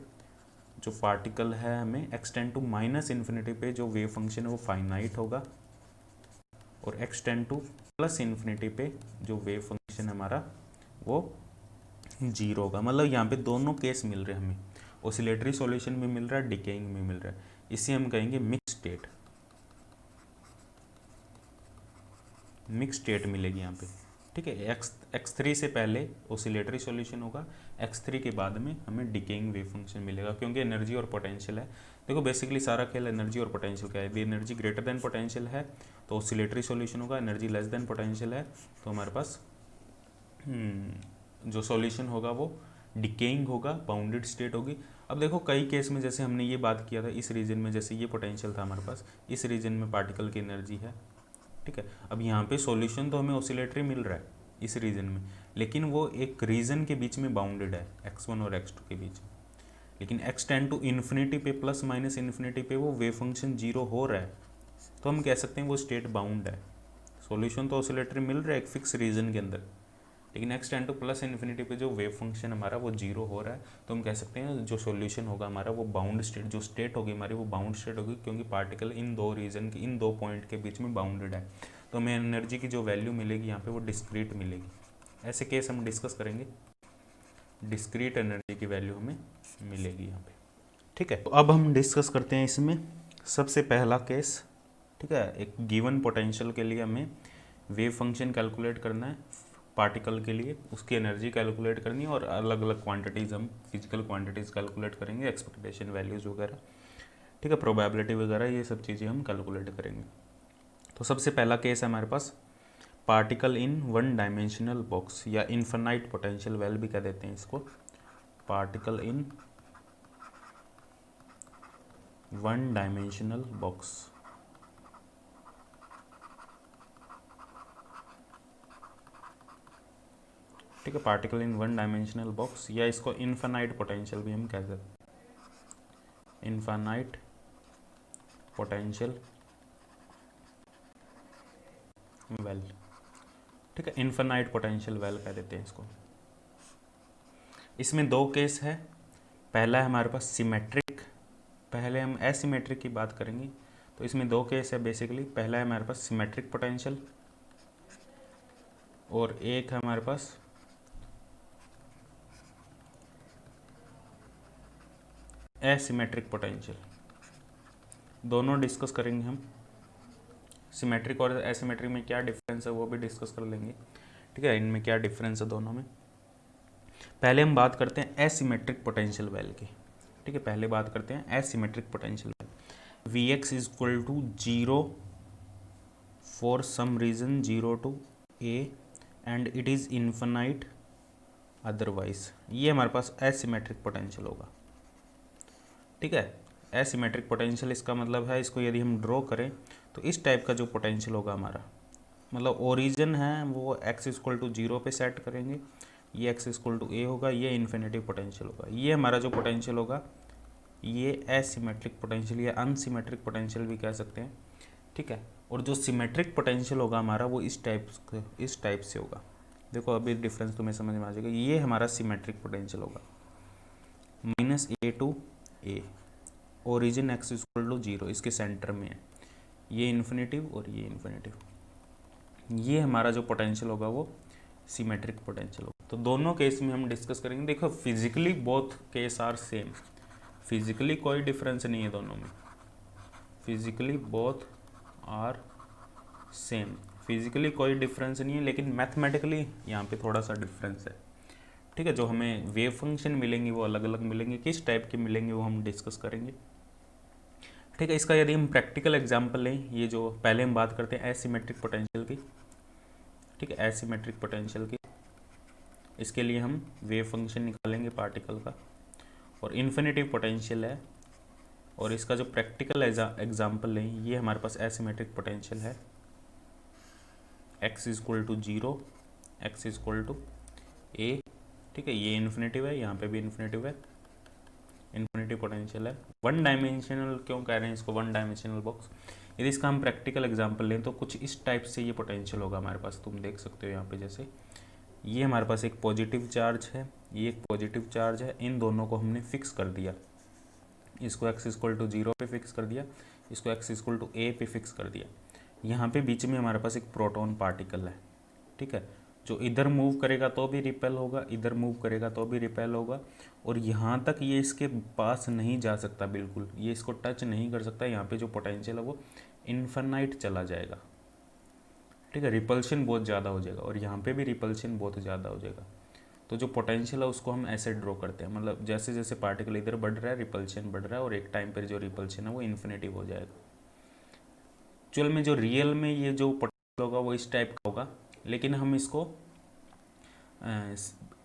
जो पार्टिकल है, हमें x tend to minus infinity पे जो वेव फंक्शन है वो फाइनाइट होगा, और x tend to plus infinity पे जो वेव फंक्शन हमारा वो 0 होगा। मतलब यहाँ पे दोनों केस मिल रहे हैं हमें, ओसिलेटरी सॉल्यूशन भी मिल रहा है, डिकेइंग भी मिल रहा है, इसे हम कहेंगे मिक्स स्टेट, मिक्स स्टेट मिलेगी यहाँ पे। ठीक है, x3 से पहले ओसिलेटरी सॉल्यूशन होगा, x3 के बाद में हमें डिकेइंग वेव फंक्शन मिलेगा, क्योंकि एनर्जी और पोटेंशियल है। देखो बेसिकली सारा खेल एनर्जी और पोटेंशियल का है, यदि एनर्जी ग्रेटर देन पोटेंशियल है तो ओसिलेटरी सॉल्यूशन होगा, एनर्जी लेस देन पोटेंशियल है तो हमारे पास जो सॉल्यूशन होगा वो डिकेइंग होगा, बाउंडेड स्टेट होगी। अब देखो कई केस में जैसे हमने ये बात किया था, इस रीजन में जैसे ये पोटेंशियल था हमारे पास, इस रीजन में पार्टिकल की एनर्जी है, ठीक है। अब यहाँ पे सॉल्यूशन तो हमें ऑसिलेटरी मिल रहा है इस रीजन में, लेकिन वो एक रीजन के बीच में बाउंडेड है, x1 और x2 के बीच में। लेकिन x टेंड टू इन्फिनिटी पे प्लस माइनस इन्फिनिटी पे वो वेव फंक्शन 0 हो रहा है, तो हम कह सकते हैं वो स्टेट बाउंड है। सॉल्यूशन तो ऑसिलेटरी मिल रहा है एक फिक्स रीजन के अंदर, लेकिन x tend to plus infinity पे जो वेव फंक्शन हमारा वो 0 हो रहा है, तो हम कह सकते हैं जो सॉल्यूशन होगा हमारा वो बाउंड स्टेट, जो स्टेट होगी हमारी वो बाउंड स्टेट होगी, क्योंकि पार्टिकल इन दो रीजन के, इन दो पॉइंट के बीच में बाउंडेड है। तो हमें एनर्जी की जो वैल्यू मिलेगी यहाँ पे वो डिस्क्रीट मिलेगी। ऐसे केस हम डिस्कस करेंगे, डिस्क्रीट एनर्जी की वैल्यू हमें मिलेगी यहाँ पे। ठीक है, तो अब हम डिस्कस करते हैं इसमें सबसे पहला केस। ठीक है, एक गिवन पोटेंशियल के लिए हमें वेव फंक्शन कैलकुलेट करना है पार्टिकल के लिए, उसकी एनर्जी कैलकुलेट करनी है, और अलग अलग क्वांटिटीज़ हम फिजिकल क्वांटिटीज़ कैलकुलेट करेंगे, एक्सपेक्टेशन वैल्यूज़ वगैरह, ठीक है, प्रोबेबिलिटी वगैरह, ये सब चीज़ें हम कैलकुलेट करेंगे। तो सबसे पहला केस है हमारे पास particle in one dimensional box, या इन्फिनाइट पोटेंशियल वेल भी कह देते हैं इसको, particle in one dimensional box. ठीक है, particle in one dimensional box, या इसको इन्फिनाइट पोटेंशियल भी हम कह सकते हैं, इन्फिनाइट पोटेंशियल वेल। ठीक है, इन्फिनाइट पोटेंशियल वेल कह देते हैं इसको। इसमें दो केस है, पहला है हमारे पास सिमेट्रिक, पहले हम एसिमेट्रिक की बात करेंगे। तो इसमें दो केस है बेसिकली, पहला है हमारे पास सिमेट्रिक पोटेंशियल, और एक है हमारे पास एसिमेट्रिक पोटेंशियल। दोनों डिस्कस करेंगे हम, सिमेट्रिक और एसिमेट्रिक में क्या डिफरेंस है वो भी डिस्कस कर लेंगे। ठीक है, इनमें क्या डिफरेंस है दोनों में। पहले हम बात करते हैं एसिमेट्रिक पोटेंशियल वेल की। ठीक है, पहले बात करते हैं asymmetric potential. V x is equal to 0 for some region 0 to a and it is infinite otherwise, ये हमारे पास एसिमेट्रिक पोटेंशियल होगा। ठीक है, एसिमेट्रिक पोटेंशियल इसका मतलब है, इसको यदि हम ड्रॉ करें तो इस टाइप का जो पोटेंशियल होगा हमारा, मतलब ओरिजिन है वो एक्स इक्वल टू 0 पे सेट करेंगे, ये एक्स इक्वल टू ए होगा, ये इन्फिनिटी पोटेंशियल होगा। ये हमारा जो पोटेंशियल होगा ये एसिमेट्रिक पोटेंशियल या अनसिमेट्रिक पोटेंशियल भी कह सकते हैं। ठीक है, और जो सिमेट्रिक पोटेंशियल होगा हमारा वो इस टाइप से होगा। देखो अभी डिफरेंस तुम्हें समझ में आ जाएगा। ये हमारा सिमेट्रिक पोटेंशियल होगा, minus a to a, origin x equal to 0, इसके सेंटर में है, ये इन्फिनेटिव और ये इन्फिनेटिव। ये हमारा जो पोटेंशियल होगा वो सिमेट्रिक पोटेंशियल होगा। तो दोनों केस में हम डिस्कस करेंगे। देखो physically both case are same, physically कोई डिफरेंस नहीं है दोनों में, physically both are same, physically कोई डिफरेंस नहीं है, लेकिन मैथमेटिकली यहाँ पे थोड़ा सा डिफरेंस है। ठीक है, जो हमें वेव फंक्शन मिलेंगे वो अलग अलग मिलेंगे, किस टाइप के मिलेंगे वो हम डिस्कस करेंगे। ठीक है, इसका यदि हम प्रैक्टिकल एग्जांपल लें, ये जो पहले हम बात करते हैं एसिमेट्रिक पोटेंशियल की। ठीक है, एसिमेट्रिक पोटेंशियल की, इसके लिए हम वेव फंक्शन निकालेंगे पार्टिकल का, और इन्फिनिटिव पोटेंशियल है, और इसका जो प्रैक्टिकल एग्जांपल लें, ये हमारे पास एसिमेट्रिक पोटेंशियल है, x equal to 0, x equal to a. ठीक है, ये इन्फिनिटिव है, यहाँ पे भी इन्फिनिटिव है, इन्फिनिटिव पोटेंशियल है। वन डायमेंशनल क्यों कह रहे हैं इसको, वन डायमेंशनल बॉक्स। यदि इसका हम प्रैक्टिकल एग्जांपल लें तो कुछ इस टाइप से ये पोटेंशियल होगा हमारे पास, तुम देख सकते हो यहाँ पे। जैसे ये हमारे पास एक पॉजिटिव चार्ज है, ये एक पॉजिटिव चार्ज है, इन दोनों को हमने फिक्स कर दिया, इसको x इक्वल टू 0 पे फिक्स कर दिया, इसको x इक्वल टू a पे फिक्स कर दिया। यहाँ पे बीच में हमारे पास एक प्रोटॉन पार्टिकल है। ठीक है, जो इधर मूव करेगा तो भी रिपेल होगा, इधर मूव करेगा तो भी रिपेल होगा, और यहाँ तक ये इसके पास नहीं जा सकता, बिल्कुल ये इसको टच नहीं कर सकता। यहाँ पे जो पोटेंशियल है वो इन्फिनाइट चला जाएगा। ठीक है, रिपल्शन बहुत ज़्यादा हो जाएगा, और यहाँ पे भी रिपल्शन बहुत ज़्यादा हो जाएगा। तो जो पोटेंशियल है उसको हम ऐसे ड्रॉ करते हैं, मतलब जैसे जैसे पार्टिकल इधर बढ़ रहा है रिपल्शन बढ़ रहा है, और एक टाइम पर जो रिपल्शन है वो इन्फिनिटिव हो जाएगा। एक्चुअल में जो रियल में ये जो पोटेंशियल होगा वो इस टाइप का होगा, लेकिन हम इसको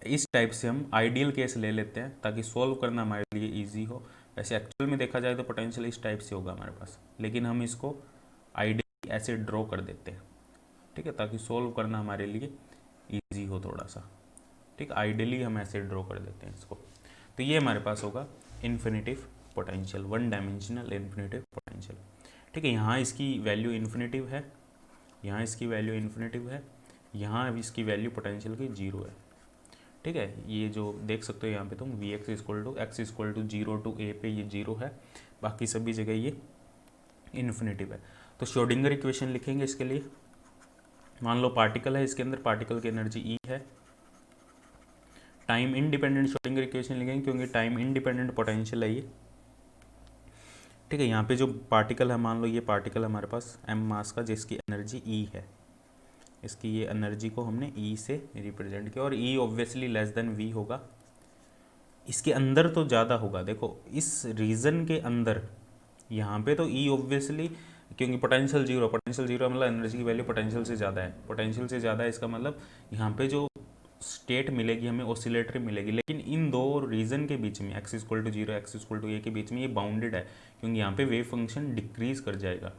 इस टाइप से हम आइडियल केस ले लेते हैं ताकि सॉल्व करना हमारे लिए इजी हो। वैसे एक्चुअल में देखा जाए तो पोटेंशियल इस टाइप से होगा हमारे पास, लेकिन हम इसको आइडियल ऐसे ड्रॉ कर देते हैं। ठीक है, ताकि सॉल्व करना हमारे लिए इजी हो थोड़ा सा। ठीक, आइडियली हम ऐसे ड्रॉ कर देते हैं इसको। तो ये हमारे पास होगा infinitive potential, one dimensional infinitive potential. ठीक है, यहाँ इसकी वैल्यू इन्फिनिटिव है, यहाँ इसकी वैल्यू इन्फिनिटिव है, यहाँ इसकी वैल्यू पोटेंशियल की 0 है। ठीक है, ये जो देख सकते हो यहाँ पे तुम V x equal to x equal to 0 to a पे ये 0 है, बाकी सभी जगह ये इन्फिनिटिव है। तो श्रोडिंगर इक्वेशन लिखेंगे इसके लिए। मान लो पार्टिकल है, इसके अंदर पार्टिकल की एनर्जी ई है। टाइम इंडिपेंडेंट श्रोडिंगर इक्वेशन लिखेंगे क्योंकि टाइम इंडिपेंडेंट पोटेंशियल है ये। ठीक है, यहाँ पे जो पार्टिकल है, मान लो ये पार्टिकल है हमारे पास m मास का, जिसकी एनर्जी ई है, इसकी ये एनर्जी को हमने ई से रिप्रेजेंट किया, और ई ऑब्वियसली लेस देन वी होगा। इसके अंदर तो ज़्यादा होगा, देखो इस रीजन के अंदर यहाँ पे तो ई ऑब्वियसली, क्योंकि पोटेंशियल जीरो मतलब एनर्जी की वैल्यू पोटेंशियल से ज़्यादा है, पोटेंशियल से ज़्यादा है, इसका मतलब यहाँ पे जो स्टेट मिलेगी हमें ऑसिलेटरी मिलेगी। लेकिन इन दो रीजन के बीच में x equal to 0 x equal to a के बीच में ये बाउंडेड है, क्योंकि यहाँ पे वेव फंक्शन डिक्रीज कर जाएगा।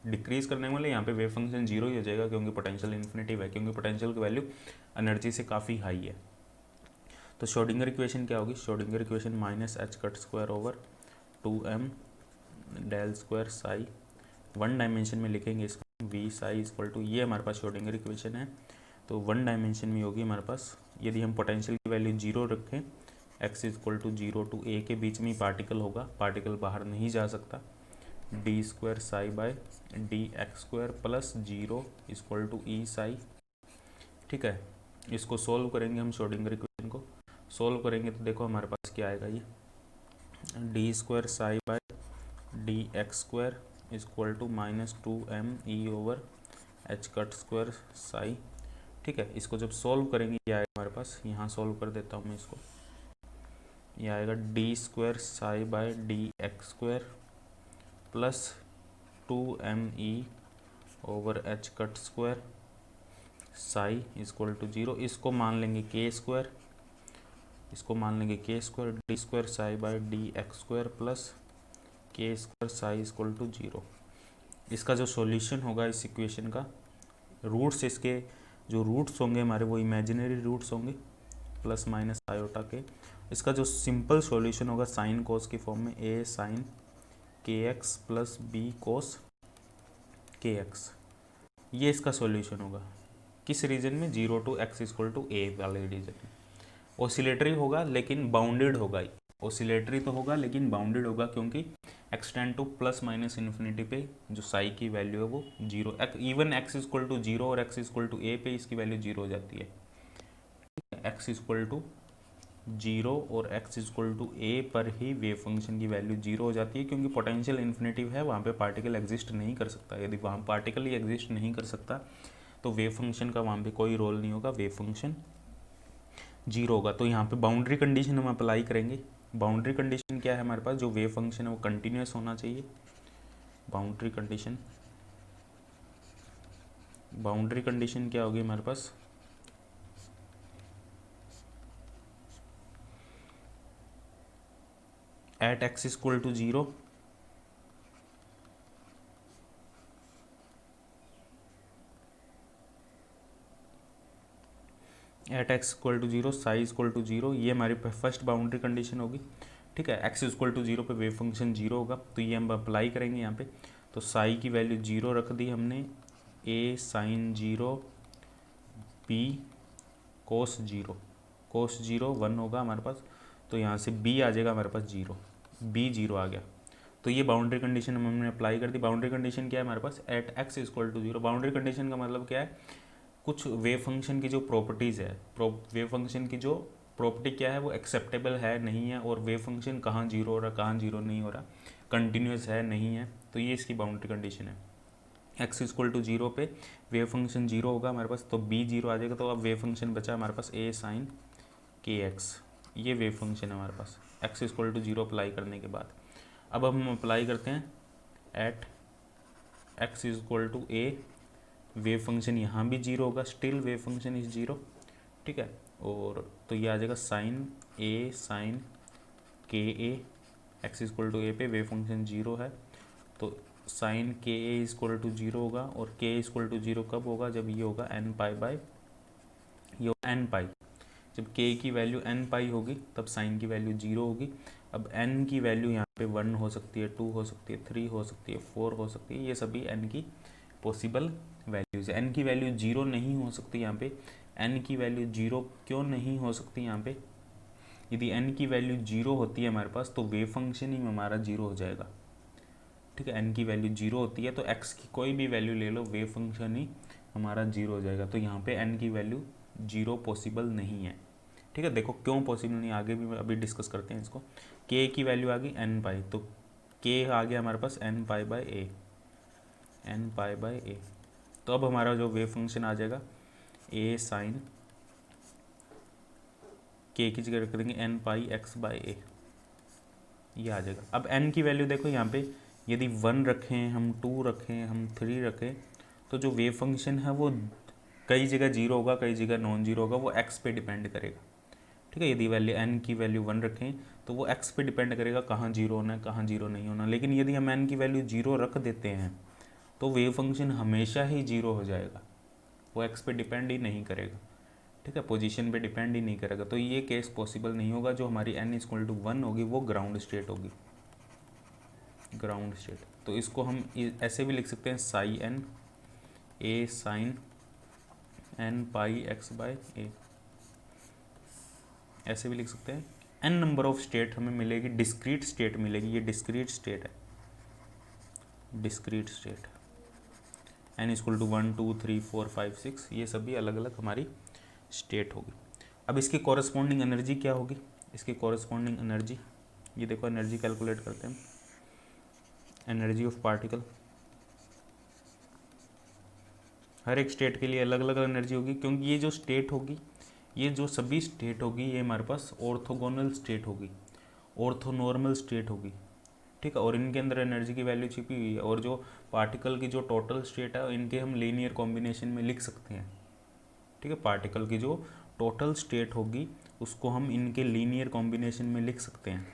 डिक्रीज करने वाले यहाँ पे वेव फंक्शन 0 ही हो जाएगा, क्योंकि पोटेंशियल इन्फिनिटिव है, क्योंकि पोटेंशियल की वैल्यू एनर्जी से काफ़ी हाई है। तो श्रोडिंगर इक्वेशन क्या होगी, Schrodinger equation minus h cut square over 2m del square psi, one dimension में लिखेंगे इसको वी साई इक्वल टू, ये हमारे पास श्रोडिंगर इक्वेशन है। तो वन डायमेंशन में होगी हमारे पास, यदि हम पोटेंशियल की वैल्यू 0 रखें, x equal to 0 to a के बीच में पार्टिकल होगा, पार्टिकल बाहर नहीं जा सकता, d square psi by d x square plus 0 equal to E psi. ठीक है, इसको सोल्व करेंगे हम, श्रोडिंगर इक्वेशन को सोल्व करेंगे तो देखो हमारे पास क्या आएगा, ये d square psi by d x square equal to minus 2m E over h cut square psi. ठीक है, इसको जब सॉल्व करेंगे ये आएगा हमारे पास, यहाँ सॉल्व कर देता हूँ मैं इसको, ये आएगा d square psi by d x square plus 2me over h cut square psi equal to 0। इसको मान लेंगे के स्क्वायर, इसको मान लेंगे k square d square psi by d x square plus k square psi equal to 0। इसका जो solution होगा इस इक्वेशन का, रूट्स इसके जो रूट्स होंगे हमारे वो इमेजिनरी रूट्स होंगे प्लस माइनस आयोटा के। इसका जो सिंपल सॉल्यूशन होगा साइन कोस की फॉर्म में ए sine k x plus B कोस के एक्स, ये इसका सॉल्यूशन होगा। किस रीजन में? 0 टू x इक्वल टू ए वाले रीजन में। ऑसिलेटरी होगा लेकिन बाउंडेड होगा, ऑसिलेटरी तो होगा लेकिन बाउंडेड होगा, क्योंकि extend to plus minus infinity पे जो साई की वैल्यू है वो 0, इवन x इक्वल टू 0 और x इक्वल टू ए पे इसकी वैल्यू 0 हो जाती है। x इक्वल टू 0 और x इक्वल टू ए पर ही वेव फंक्शन की वैल्यू 0 हो जाती है, क्योंकि पोटेंशियल इन्फिनिटी है, वहाँ पे पार्टिकल एग्जिस्ट नहीं कर सकता। यदि वहाँ पार्टिकल ही एग्जिस्ट नहीं कर सकता तो वेव फंक्शन का वहाँ पे कोई रोल नहीं होगा, वेव फंक्शन 0 होगा। तो यहाँ पे बाउंड्री कंडीशन हम अप्लाई करेंगे। बाउंड्री कंडीशन क्या है हमारे पास? जो वेव फंक्शन है वो कंटिन्यूस होना चाहिए। बाउंड्री कंडीशन क्या होगी हमारे पास? At x equal to 0 at x equal to 0 psi equal to 0, ये हमारी फर्स्ट बाउंड्री कंडीशन होगी। ठीक है, एक्स इक्वल टू 0 पे वेव फंक्शन 0 होगा, तो ये हम अप्लाई करेंगे यहाँ पे। तो साई की वैल्यू 0 रख दी हमने, ए साइन 0 बी कोस 0, कोस 0 1 होगा हमारे पास, तो यहाँ से बी आ जाएगा हमारे पास 0, बी 0 आ गया। तो ये बाउंड्री कंडीशन हमने अप्लाई कर दी। बाउंड्री कंडीशन क्या है हमारे पास? At x equal to 0। Boundary condition का मतलब क्या है? कुछ वेव फंक्शन की जो प्रॉपर्टीज़ है, वेव फंक्शन की जो प्रॉपर्टी क्या है वो एक्सेप्टेबल है नहीं है, और वेव फंक्शन कहाँ 0 हो रहा कहाँ 0 नहीं हो रहा, कंटिन्यूस है नहीं है, तो ये इसकी बाउंड्री कंडीशन है। एक्स इक्वल टू 0 पे वेव फंक्शन 0 होगा हमारे पास, तो बी 0 आ जाएगा। तो अब वेव फंक्शन बचा हमारे पास ए साइन के एक्स, ये वेव फंक्शन है हमारे पास एक्स इक्वल टू 0 अप्लाई करने के बाद। अब हम अप्लाई करते हैं at x equal to a, wave function यहाँ भी 0 होगा, स्टिल वेव फंक्शन इज 0। ठीक है, और तो ये आ जाएगा साइन ए साइन के ए, एक्स इक्वल टू ए पे वेव फंक्शन 0 है, तो साइन के ए इक्वल टू 0 होगा। और के इक्वल टू 0 कब होगा? जब ये होगा एन पाई बाय ये एन पाई। जब के की वैल्यू एन पाई होगी तब साइन की वैल्यू 0 होगी। अब एन की वैल्यू यहाँ पे 1 हो सकती है, 2 हो सकती है, 3 हो सकती है, 4 हो सकती है, ये सभी एन की पॉसिबल वैल्यूज है। एन की वैल्यू 0 नहीं हो सकती यहाँ पे। एन की वैल्यू 0 क्यों नहीं हो सकती यहाँ पे? यदि एन की वैल्यू 0 होती है हमारे पास तो वेव फंक्शन ही हमारा 0 हो जाएगा। ठीक है, एन की वैल्यू 0 होती है तो एक्स की कोई भी वैल्यू ले लो, वेव फंक्शन ही हमारा 0 हो जाएगा। तो यहाँ पे एन की वैल्यू 0 पॉसिबल नहीं है। ठीक है, देखो क्यों पॉसिबल नहीं, आगे भी अभी डिस्कस करते हैं इसको। के की वैल्यू आ गई एन पाई, तो के आ गया हमारे पास n pi by a, n pi by a. तो अब हमारा जो वेव फंक्शन आ जाएगा ए साइन के की जगह रख देंगे एन पाई एक्स बाय ए, ये आ जाएगा। अब एन की वैल्यू देखो यहाँ पे, यदि 1 रखें हम, 2 रखें हम, 3 रखें, तो जो वेव फंक्शन है वो कई जगह 0 होगा, कई जगह नॉन 0 होगा, वो एक्स पे डिपेंड करेगा। ठीक है, यदि वैल्यू एन की वैल्यू 1 रखें तो वो एक्स पे डिपेंड करेगा कहाँ 0 होना है कहाँ 0 नहीं होना। लेकिन यदि हम एन की वैल्यू 0 रख देते हैं तो वेव फंक्शन हमेशा ही 0 हो जाएगा, वो एक्स पे डिपेंड ही नहीं करेगा। ठीक है, पोजीशन पे डिपेंड ही नहीं करेगा, तो ये केस पॉसिबल नहीं होगा। जो हमारी एन इक्वल टू 1 होगी वो ग्राउंड स्टेट होगी, ग्राउंड स्टेट। तो इसको हम ऐसे भी लिख सकते हैं psi n a sine n pi x by a, ऐसे भी लिख सकते हैं। एन नंबर ऑफ स्टेट हमें मिलेगी, डिस्क्रीट स्टेट मिलेगी, ये डिस्क्रीट स्टेट है, discrete state. N equal to 1 2 3 4 5 6, ये सभी अलग अलग हमारी स्टेट होगी। अब इसकी कॉरस्पॉन्डिंग एनर्जी क्या होगी? इसकी कॉरस्पॉन्डिंग एनर्जी, ये देखो एनर्जी कैलकुलेट करते हैं, एनर्जी ऑफ पार्टिकल। हर एक स्टेट के लिए अलग अलग एनर्जी होगी, क्योंकि ये जो स्टेट होगी, ये जो सभी स्टेट होगी, ये हमारे पास ऑर्थोगोनल स्टेट होगी। ऑर्थोनॉर्मल स्टेट होगी, ठीक है, और इनके अंदर एनर्जी की वैल्यू छिपी हुई है, और जो पार्टिकल की जो टोटल स्टेट है इनके हम लीनियर कॉम्बिनेशन में लिख सकते हैं, ठीक है, पार्टिकल की जो टोटल स्टेट होगी उसको हम इनके लीनियर कॉम्बिनेशन में लिख सकते हैं,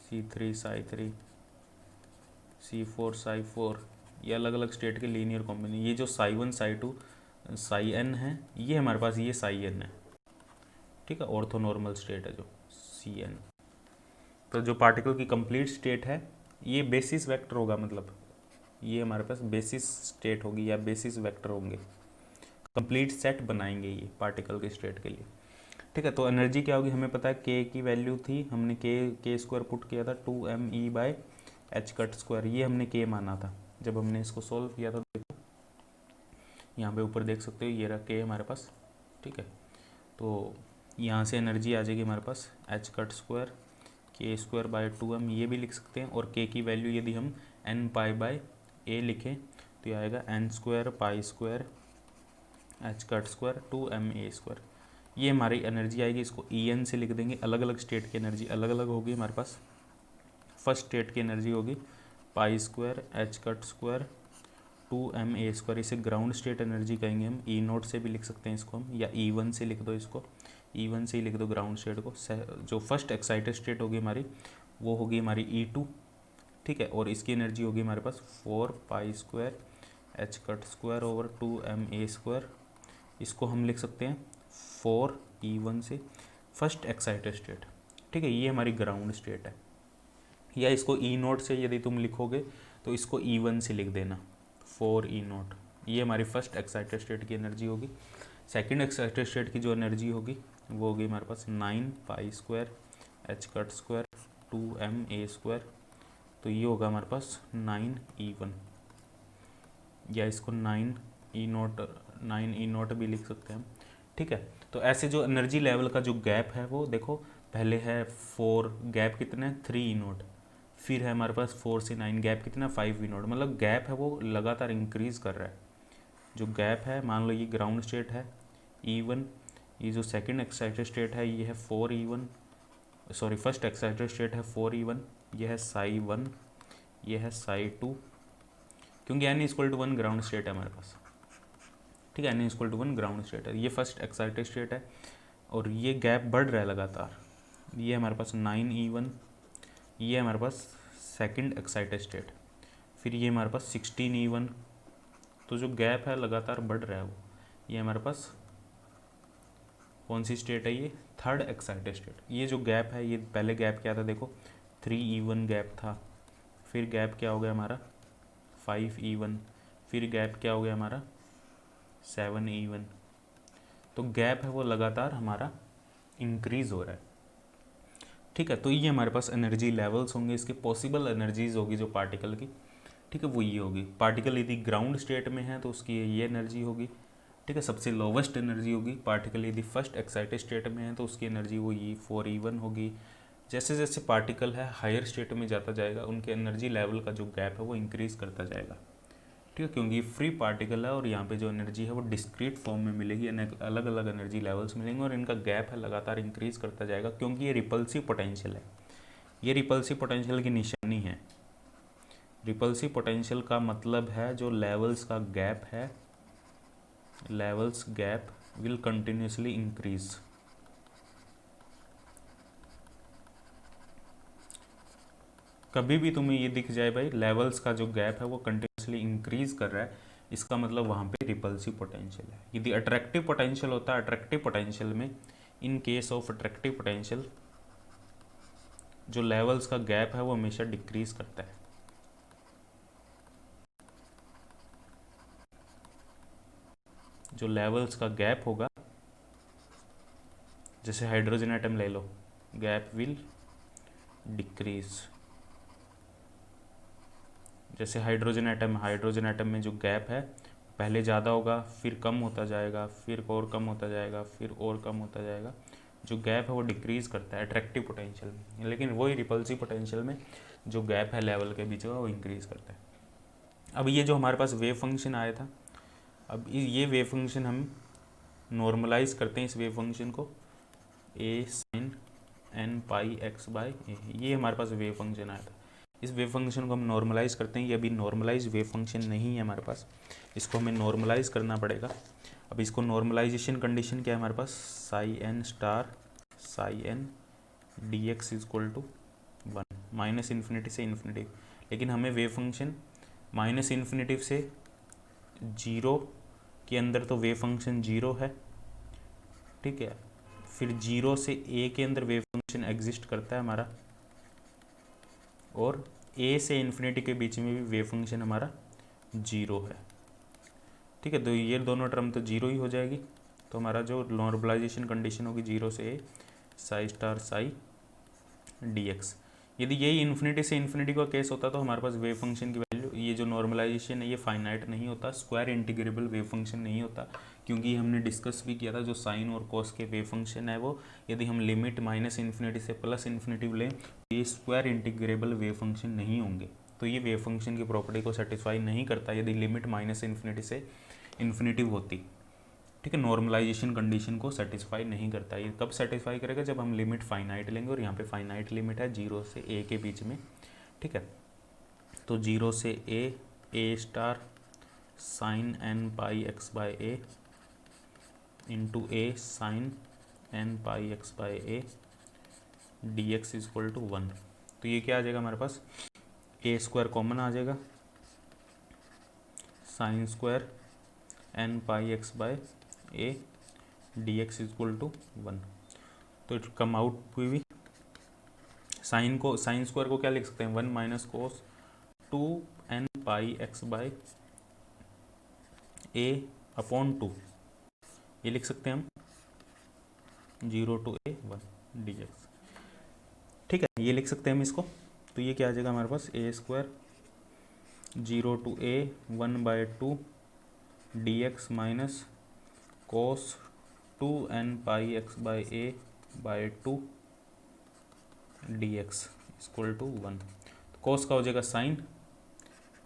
C3 psi3 C4 psi4, ये अलग अलग स्टेट के लीनियर कॉम्बिनेशन। ये जो psi1 psi2 psi n है, ये हमारे पास ये psi n है, ठीक है, ऑर्थोनॉर्मल स्टेट है जो Cn। तो जो पार्टिकल की कंप्लीट स्टेट है ये बेसिस वेक्टर होगा, मतलब ये हमारे पास बेसिस स्टेट होगी या बेसिस वेक्टर होंगे, कंप्लीट सेट बनाएंगे ये पार्टिकल के स्टेट के लिए, ठीक है। तो एनर्जी क्या होगी हमें पता है, के की वैल्यू थी, हमने के स्क्वायर पुट किया था 2me/h², ये हमने के माना था जब हमने इसको सोल्व किया था। देखो यहाँ पे ऊपर देख सकते हो ये रहा के हमारे पास, ठीक है। तो यहाँ से एनर्जी आ जाएगी हमारे पास h² k²/2m, ये भी लिख सकते हैं, और के की वैल्यू यदि हम n π/a लिखें तो ये आएगा n² π² h² 2ma², ये हमारी एनर्जी आएगी। इसको En से लिख देंगे, अलग अलग स्टेट की एनर्जी अलग अलग होगी हमारे पास। फर्स्ट स्टेट की एनर्जी होगी π² h² 2ma², इसे ग्राउंड स्टेट एनर्जी कहेंगे हम, E0 से भी लिख सकते हैं इसको हम, या E1 से लिख दो इसको, E1 से ही लिख दो ग्राउंड स्टेट को। जो फर्स्ट एक्साइटेड स्टेट होगी हमारी वो होगी हमारी E2, ठीक है, और इसकी एनर्जी होगी हमारे पास 4π² h² 2ma², इसको हम लिख सकते हैं 4E1 से, फर्स्ट एक्साइटेड स्टेट, ठीक है, ये हमारी ग्राउंड स्टेट है। या इसको E0 से यदि तुम लिखोगे तो इसको E1 से लिख देना 4E0, ये हमारी फर्स्ट एक्साइटेड स्टेट की एनर्जी होगी। सेकंड एक्साइटेड स्टेट की जो एनर्जी होगी वो होगी हमारे पास 9π² h² 2ma², तो ये होगा हमारे पास 9E1, या इसको 9E0 भी लिख सकते हैं हम, ठीक है। तो ऐसे जो एनर्जी लेवल का जो गैप है वो देखो, पहले है 4, गैप कितना है 3E0, फिर है हमारे पास 4 से 9, गैप कितना 5E0, मतलब गैप है वो लगातार इंक्रीज़ कर रहा है। जो गैप है मान लो ये ग्राउंड स्टेट है E1, ये जो सेकंड एक्साइटेड स्टेट है ये है 4E1, sorry first excited state है 4E1, ये है psi1, ये है psi2, क्योंकि n=1 ग्राउंड स्टेट है हमारे पास, ठीक है, n=1 ग्राउंड स्टेट है, ये फर्स्ट एक्साइटेड स्टेट है, और ये गैप बढ़ रहा है लगातार। ये हमारे पास 9E1, ये हमारे पास सेकंड एक्साइटेड स्टेट, फिर ये हमारे पास 16E1, तो जो गैप है लगातार बढ़ रहा है वो, ये हमारे पास कौन सी स्टेट है, ये थर्ड एक्साइटेड स्टेट। ये जो गैप है ये पहले गैप क्या था देखो 3E1 गैप था, फिर गैप क्या हो गया हमारा 5E1, फिर गैप क्या हो गया हमारा 7E1, तो गैप है वो लगातार हमारा इंक्रीज़ हो रहा है, ठीक है। तो ये हमारे पास एनर्जी लेवल्स होंगे, इसके पॉसिबल एनर्जीज होगी जो पार्टिकल की, ठीक है, वो ये होगी। पार्टिकल यदि ग्राउंड स्टेट में है तो उसकी ये एनर्जी होगी, ठीक है, सबसे लोवेस्ट एनर्जी होगी। पार्टिकल यदि फर्स्ट एक्साइटेड स्टेट में है तो उसकी एनर्जी वो ये 4E1 होगी। जैसे जैसे पार्टिकल है हायर स्टेट में जाता जाएगा उनके एनर्जी लेवल का जो गैप है वो इंक्रीज़ करता जाएगा, ठीक है, क्योंकि फ्री पार्टिकल है और यहाँ पे जो एनर्जी है वो डिस्क्रीट फॉर्म में मिलेगी, अलग अलग एनर्जी लेवल्स मिलेंगे, और इनका गैप है लगातार इंक्रीज़ करता जाएगा, क्योंकि ये रिपल्सिव पोटेंशियल है। ये रिपल्सिव पोटेंशियल की निशानी है। रिपल्सिव पोटेंशियल का मतलब है जो लेवल्स का गैप है, levels gap will continuously increase. कभी भी तुम्हें ये दिख जाए भाई लेवल्स का जो गैप है वो कंटिन्यूसली इंक्रीज कर रहा है, इसका मतलब वहाँ पे रिपल्सिव पोटेंशियल है। यदि अट्रैक्टिव पोटेंशियल होता है, अट्रैक्टिव पोटेंशियल में in case of attractive potential जो लेवल्स का गैप है वो हमेशा डिक्रीज करता है। जो लेवल्स का गैप होगा, जैसे हाइड्रोजन एटम ले लो, गैप विल डिक्रीज। जैसे हाइड्रोजन एटम में जो गैप है पहले ज़्यादा होगा, फिर कम होता जाएगा, फिर और कम होता जाएगा, फिर और कम होता जाएगा। जो गैप है वो डिक्रीज़ करता है अट्रैक्टिव पोटेंशियल में, लेकिन वही रिपल्सिव पोटेंशियल में जो गैप है लेवल के बीच में वो इंक्रीज़ करता है। अब ये जो हमारे पास वेव फंक्शन आया था, अब ये वेव फंक्शन हम नॉर्मलाइज करते हैं इस वेव फंक्शन को, ए sine n pi x by ए, ये हमारे पास वेव फंक्शन आया था। इस वेव फंक्शन को हम नॉर्मलाइज करते हैं, ये अभी नॉर्मलाइज वेव फंक्शन नहीं है हमारे पास, इसको हमें नॉर्मलाइज करना पड़ेगा। अब इसको नॉर्मलाइजेशन कंडीशन क्या है हमारे पास, psi n star psi n d x equal to 1, minus infinity से इन्फिनिटी। लेकिन हमें वेव फंक्शन माइनस इन्फिनिटी से 0 के अंदर तो वेव फंक्शन 0 है, ठीक है, फिर 0 से a के अंदर वेव फंक्शन एग्जिस्ट करता है हमारा, और a से इन्फिनिटी के बीच में भी वेव फंक्शन हमारा 0 है, ठीक है। तो ये दोनों टर्म तो 0 ही हो जाएगी, तो हमारा जो नॉर्मलाइजेशन कंडीशन होगी 0 से a Sai star Sai D x. यदि यही इन्फिनिटी से इन्फिनिटी का केस होता तो हमारे पास वेव फंक्शन की वैल्यू, ये जो नॉर्मलाइजेशन है ये फाइनाइट नहीं होता, स्क्वायर इंटीग्रेबल वेव फंक्शन नहीं होता, क्योंकि हमने डिस्कस भी किया था जो साइन और कॉस के वेव फंक्शन है वो यदि हम लिमिट माइनस इन्फिनिटी से प्लस इन्फिनिटी लें तो ये स्क्वायर इंटीग्रेबल वेव फंक्शन नहीं होंगे, तो ये वेव फंक्शन की प्रॉपर्टी को सेटिस्फाई नहीं करता यदि लिमिट माइनस इन्फिनिटी से इन्फिनिटी होती, ठीक है। नॉर्मलाइजेशन कंडीशन को सेटिस्फाई नहीं करता। ये कब सेटिस्फाई करेगा, जब हम लिमिट फाइनाइट लेंगे, और यहाँ पे फाइनाइट लिमिट है 0 से a के बीच में, ठीक है। तो 0 से a star sine n pi x by a into a sine n pi x by a d x equal to 1। तो ये क्या आ जाएगा हमारे पास, a स्क्वायर कॉमन आ जाएगा, sine square n pi x by a d x equal to 1। तो इट कम आउट भी साइन स्क्वायर को क्या लिख सकते हैं, 1 minus cos 2 n pi x by a upon 2, ये लिख सकते हैं हम 0 टू a 1 डी एक्स, ठीक है, ये लिख सकते हैं हम इसको। तो ये क्या आ जाएगा हमारे पास, a square 0 to a 1 by 2 d x minus cos 2 n pi x by a by 2 d x equal to 1। तो कोस का हो जाएगा साइन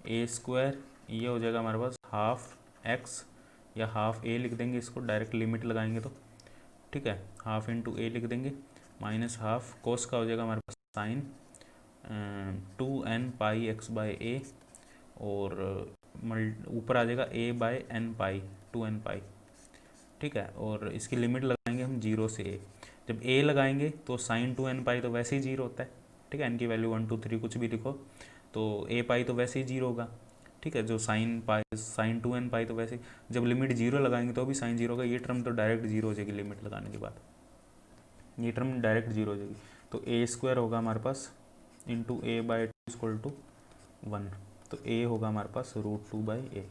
ए स्क्वायर, ये हो जाएगा हमारे पास हाफ एक्स या हाफ ए लिख देंगे, इसको डायरेक्ट लिमिट लगाएंगे तो, ठीक है, हाफ इंटू ए लिख देंगे, माइनस हाफ कोस का हो जाएगा हमारे पास sine 2 n pi x by a, और ऊपर आ जाएगा a by n pi 2 n pi, ठीक है, और इसकी लिमिट लगाएंगे हम 0 से a। जब a लगाएंगे तो साइन 2 एन पाई तो वैसे ही 0 होता है, ठीक है, n की वैल्यू 1 2 3 कुछ भी लिखो, तो a पाई तो वैसे ही 0 होगा, ठीक है, जो साइन 2 एन पाई तो वैसे ही, जब लिमिट 0 लगाएंगे तो भी साइन 0 होगा, ये टर्म तो डायरेक्ट 0 हो जाएगी लिमिट लगाने के बाद, ये टर्म डायरेक्ट 0 हो जाएगी। तो a स्क्वायर होगा हमारे पास into a by 2 equal to 1, तो a होगा हमारे पास √2 बाई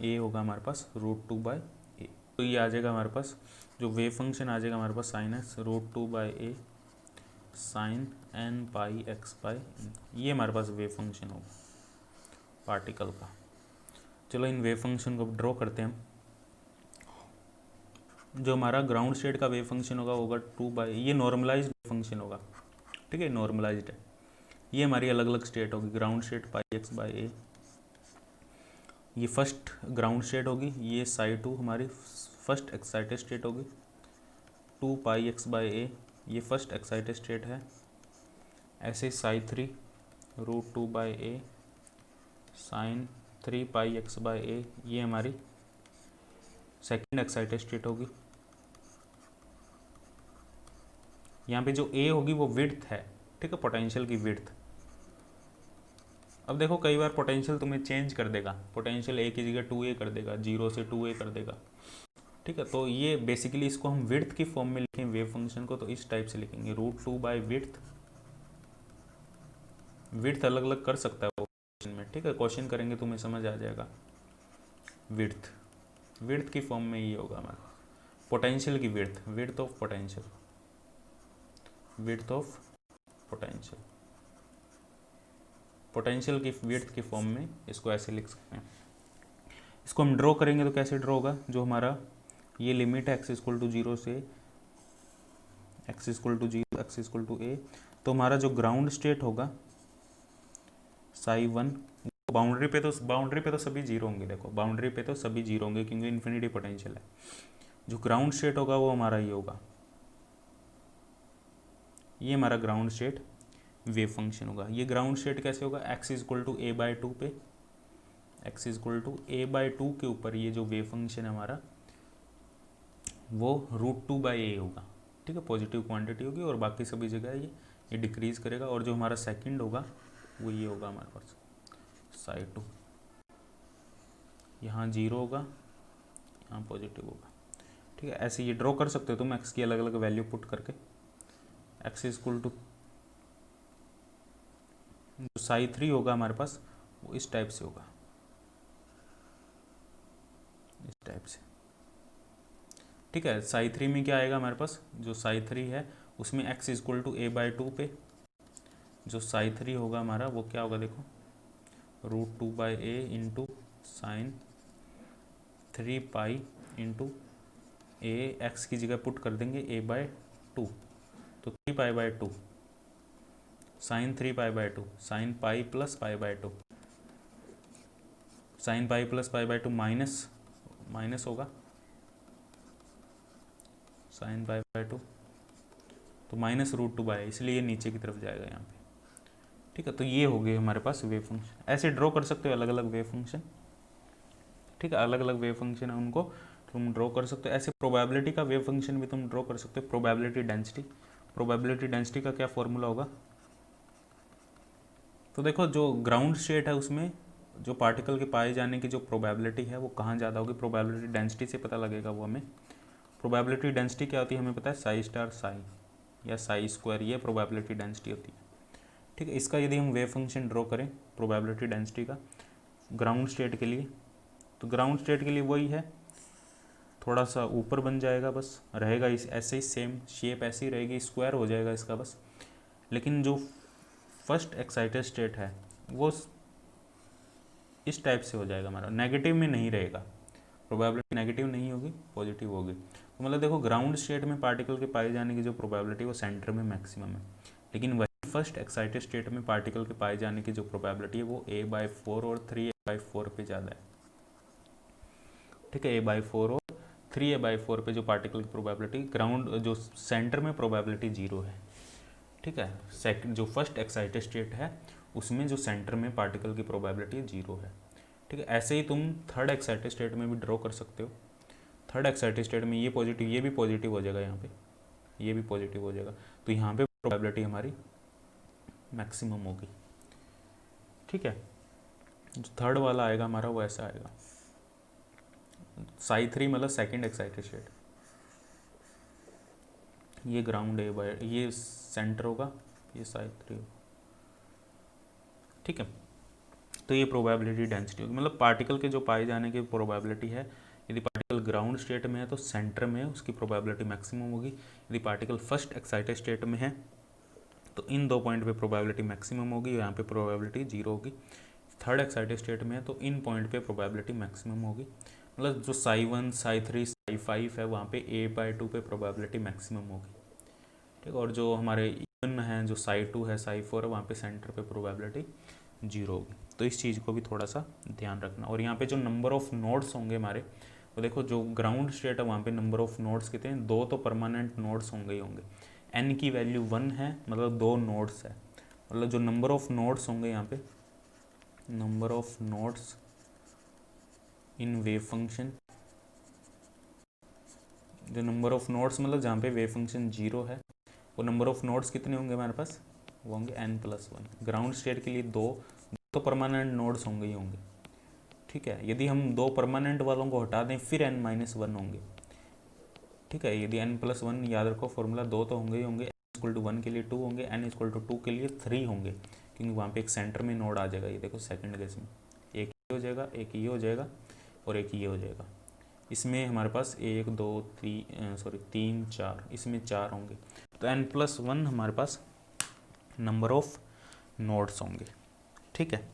ए होगा हमारे पास √2 बाई ए। तो ये आ जाएगा हमारे पास, जो वेव फंक्शन आ जाएगा हमारे पास psi n √2 by a sine n pi x by, ये हमारे पास वेव फंक्शन होगा पार्टिकल का। चलो इन वेव फंक्शन को ड्रॉ करते हैं हम। जो हमारा ग्राउंड स्टेट का वेव फंक्शन होगा 2 बाई, ये नॉर्मलाइज्ड वेव फंक्शन होगा, ठीक है, नॉर्मलाइज्ड है। ये हमारी अलग अलग स्टेट होगी, ground state pi x by a, ये फर्स्ट ग्राउंड स्टेट होगी, ये साई 2 हमारी फर्स्ट एक्साइटेड स्टेट होगी, 2 पाई एक्स बाई ए ये फर्स्ट एक्साइटेड स्टेट है, ऐसे psi 3 √2 by a sine 3 pi x by a ये हमारी सेकेंड एक्साइटेड स्टेट होगी। यहाँ पे जो ए होगी वो विड्थ है, ठीक है, पोटेंशियल की विड्थ। अब देखो कई बार पोटेंशियल तुम्हें चेंज कर देगा, पोटेंशियल ए की जगह 2a कर देगा, 0 से 2a कर देगा, ठीक है। तो ये बेसिकली इसको हम विड्थ की फॉर्म में लिखें वेव फंक्शन को, तो इस टाइप से लिखेंगे √2 बाई विड्थ अलग अलग कर सकता है वो क्वेश्चन में, ठीक है, क्वेश्चन करेंगे तुम्हें समझ आ जाएगा। विड्थ की फॉर्म में ये होगा हमारा पोटेंशियल की विड्थ ऑफ पोटेंशियल, पोटेंशियल की विड्थ की फॉर्म में इसको ऐसे लिख सकते हैं। इसको हम ड्रॉ करेंगे तो कैसे ड्रॉ होगा, जो हमारा ये लिमिट है x इक्वल टू 0 से x equal to 0 x equal to a, तो हमारा जो ग्राउंड स्टेट होगा साई 1, बाउंड्री पे तो सभी 0 होंगे, देखो बाउंड्री पे तो सभी 0 होंगे क्योंकि इन्फिनिटी पोटेंशियल है। जो ग्राउंड स्टेट होगा वो हमारा ये होगा, ये हमारा ग्राउंड स्टेट वेव फंक्शन होगा। ये ग्राउंड स्टेट कैसे होगा, x equal to a by 2 पे, x equal to a by 2 के ऊपर ये जो वेव फंक्शन है हमारा वो √2/a होगा। ठीक है, पॉजिटिव क्वांटिटी होगी और बाकी सभी जगह ये डिक्रीज करेगा। और जो हमारा सेकंड होगा वो ये होगा हमारे पास psi2, यहाँ 0 होगा, यहाँ पॉजिटिव होगा। ठीक है, ऐसे ये ड्रॉ कर सकते हो तुम x की अलग अलग वैल्यू पुट करके। x इक्वल टू जो psi3 होगा हमारे पास वो इस टाइप से होगा, इस टाइप से। ठीक है, psi3 में क्या आएगा हमारे पास, जो psi3 है उसमें x equal to a by 2 पे जो psi3 होगा हमारा वो क्या होगा, देखो √2/a into sine 3 into a, x की जगह पुट कर देंगे a बाई 2, तो 3 π/2 sine 3 π/2 sine pi plus π/2, sine pi plus π/2 minus होगा साइन π/2, तो -√2/, इसलिए ये नीचे की तरफ जाएगा यहाँ पे। ठीक है, तो ये हो गए हमारे पास वेव फंक्शन। ऐसे ड्रॉ कर सकते हो अलग अलग वेव फंक्शन। ठीक है, अलग अलग वेव फंक्शन है उनको तुम ड्रॉ कर सकते हो। ऐसे प्रोबेबिलिटी का वेव फंक्शन भी तुम ड्रॉ कर सकते हो। प्रोबेबिलिटी डेंसिटी का क्या फॉर्मूला होगा, तो देखो जो ग्राउंड स्टेट है उसमें जो पार्टिकल के पाए जाने की जो प्रोबेबिलिटी है वो कहाँ ज़्यादा होगी, प्रोबेबिलिटी डेंसिटी से पता लगेगा वो हमें। प्रोबेबिलिटी डेंसिटी क्या होती है हमें पता है, साई स्टार साई या साई स्क्वायर, ये प्रोबेबिलिटी डेंसिटी होती है। ठीक है, इसका यदि हम वेव फंक्शन ड्रॉ करें प्रोबेबिलिटी डेंसिटी का ग्राउंड स्टेट के लिए, तो ग्राउंड स्टेट के लिए वही है, थोड़ा सा ऊपर बन जाएगा, बस रहेगा इस ऐसे ही सेम शेप ऐसी ही रहेगी, स्क्वायर हो जाएगा इसका बस। लेकिन जो फर्स्ट एक्साइटेड स्टेट है वो इस टाइप से हो जाएगा हमारा, नेगेटिव में नहीं रहेगा, प्रोबेबिलिटी नेगेटिव नहीं होगी, पॉजिटिव होगी। तो मतलब देखो ग्राउंड स्टेट में पार्टिकल के पाए जाने की जो प्रोबेबिलिटी वो सेंटर में मैक्सिमम है, लेकिन वही फर्स्ट एक्साइटेड स्टेट में पार्टिकल के पाए जाने की जो प्रोबेबिलिटी है वो a/4 और 3a/4 पे ज़्यादा है। ठीक है, a/4 और 3a/4 पे जो पार्टिकल की प्रोबेबिलिटी, ग्राउंड जो सेंटर में प्रोबेबिलिटी 0 है। ठीक है, सेकंड जो फर्स्ट एक्साइटेड स्टेट है उसमें जो सेंटर में पार्टिकल की प्रोबेबिलिटी 0 है। ठीक है, ऐसे ही तुम थर्ड एक्साइटेड स्टेट में भी ड्रॉ कर सकते हो। थर्ड एक्साइटेड स्टेट में ये पॉजिटिव, ये भी पॉजिटिव हो जाएगा, यहाँ पे ये भी पॉजिटिव हो जाएगा, तो यहाँ पे प्रोबेबिलिटी हमारी मैक्सिमम होगी। ठीक है, जो थर्ड वाला आएगा हमारा वो ऐसा आएगा, psi3 मतलब सेकंड एक्साइटेड स्टेट, ये ग्राउंड है बाय, ये सेंटर होगा, ये psi3 होगा। ठीक है, तो ये प्रोबेबिलिटी डेंसिटी होगी, मतलब पार्टिकल के जो पाए जाने की प्रोबेबिलिटी है, यदि पार्टिकल ग्राउंड स्टेट में है तो सेंटर में उसकी प्रोबेबिलिटी मैक्सिमम होगी, यदि पार्टिकल फर्स्ट एक्साइटेड स्टेट में है तो इन 2 पॉइंट पे प्रोबेबिलिटी मैक्सिमम होगी, यहाँ पे प्रोबेबिलिटी 0 होगी। थर्ड एक्साइटेड स्टेट में है तो इन पॉइंट पे प्रोबेबिलिटी मैक्सिमम होगी, मतलब जो psi1 psi3 psi5 है वहाँ पे a/2 पे प्रोबेबिलिटी मैक्सिमम होगी। ठीक है, और जो हमारे इवन है जो psi2 है psi4 है वहाँ पे सेंटर पे प्रोबेबिलिटी 0 होगी। तो इस चीज़ को भी थोड़ा सा ध्यान रखना। और यहाँ पे जो नंबर ऑफ नोड्स होंगे हमारे, तो देखो जो ग्राउंड स्टेट है वहाँ पे नंबर ऑफ नोड्स कितने हैं, 2 तो परमानेंट नोड्स होंगे ही होंगे। n की वैल्यू 1 है, मतलब 2 नोड्स है, मतलब जो नंबर ऑफ नोड्स होंगे यहाँ पे, number of nodes in wave function, जो नंबर ऑफ नोड्स मतलब जहाँ पे वेव फंक्शन 0 है, वो नंबर ऑफ नोड्स कितने होंगे हमारे पास, वो होंगे n+1। ग्राउंड स्टेट के लिए 2 तो परमानेंट नोड्स होंगे ही होंगे। ठीक है, यदि हम 2 परमानेंट वालों को हटा दें फिर n-1 होंगे। ठीक है, यदि n+1 याद रखो फॉर्मूला, 2 तो होंगे ही होंगे, n=1 के लिए 2 होंगे, n=2 के लिए 3 होंगे, क्योंकि वहाँ पे एक सेंटर में नोड आ जाएगा। ये देखो सेकंड केस में एक ये हो जाएगा, एक ये हो जाएगा और एक ये हो जाएगा। इसमें हमारे पास 1 2 3 4, इसमें 4 होंगे, तो n+1 हमारे पास नंबर ऑफ नोड्स होंगे। ठीक है।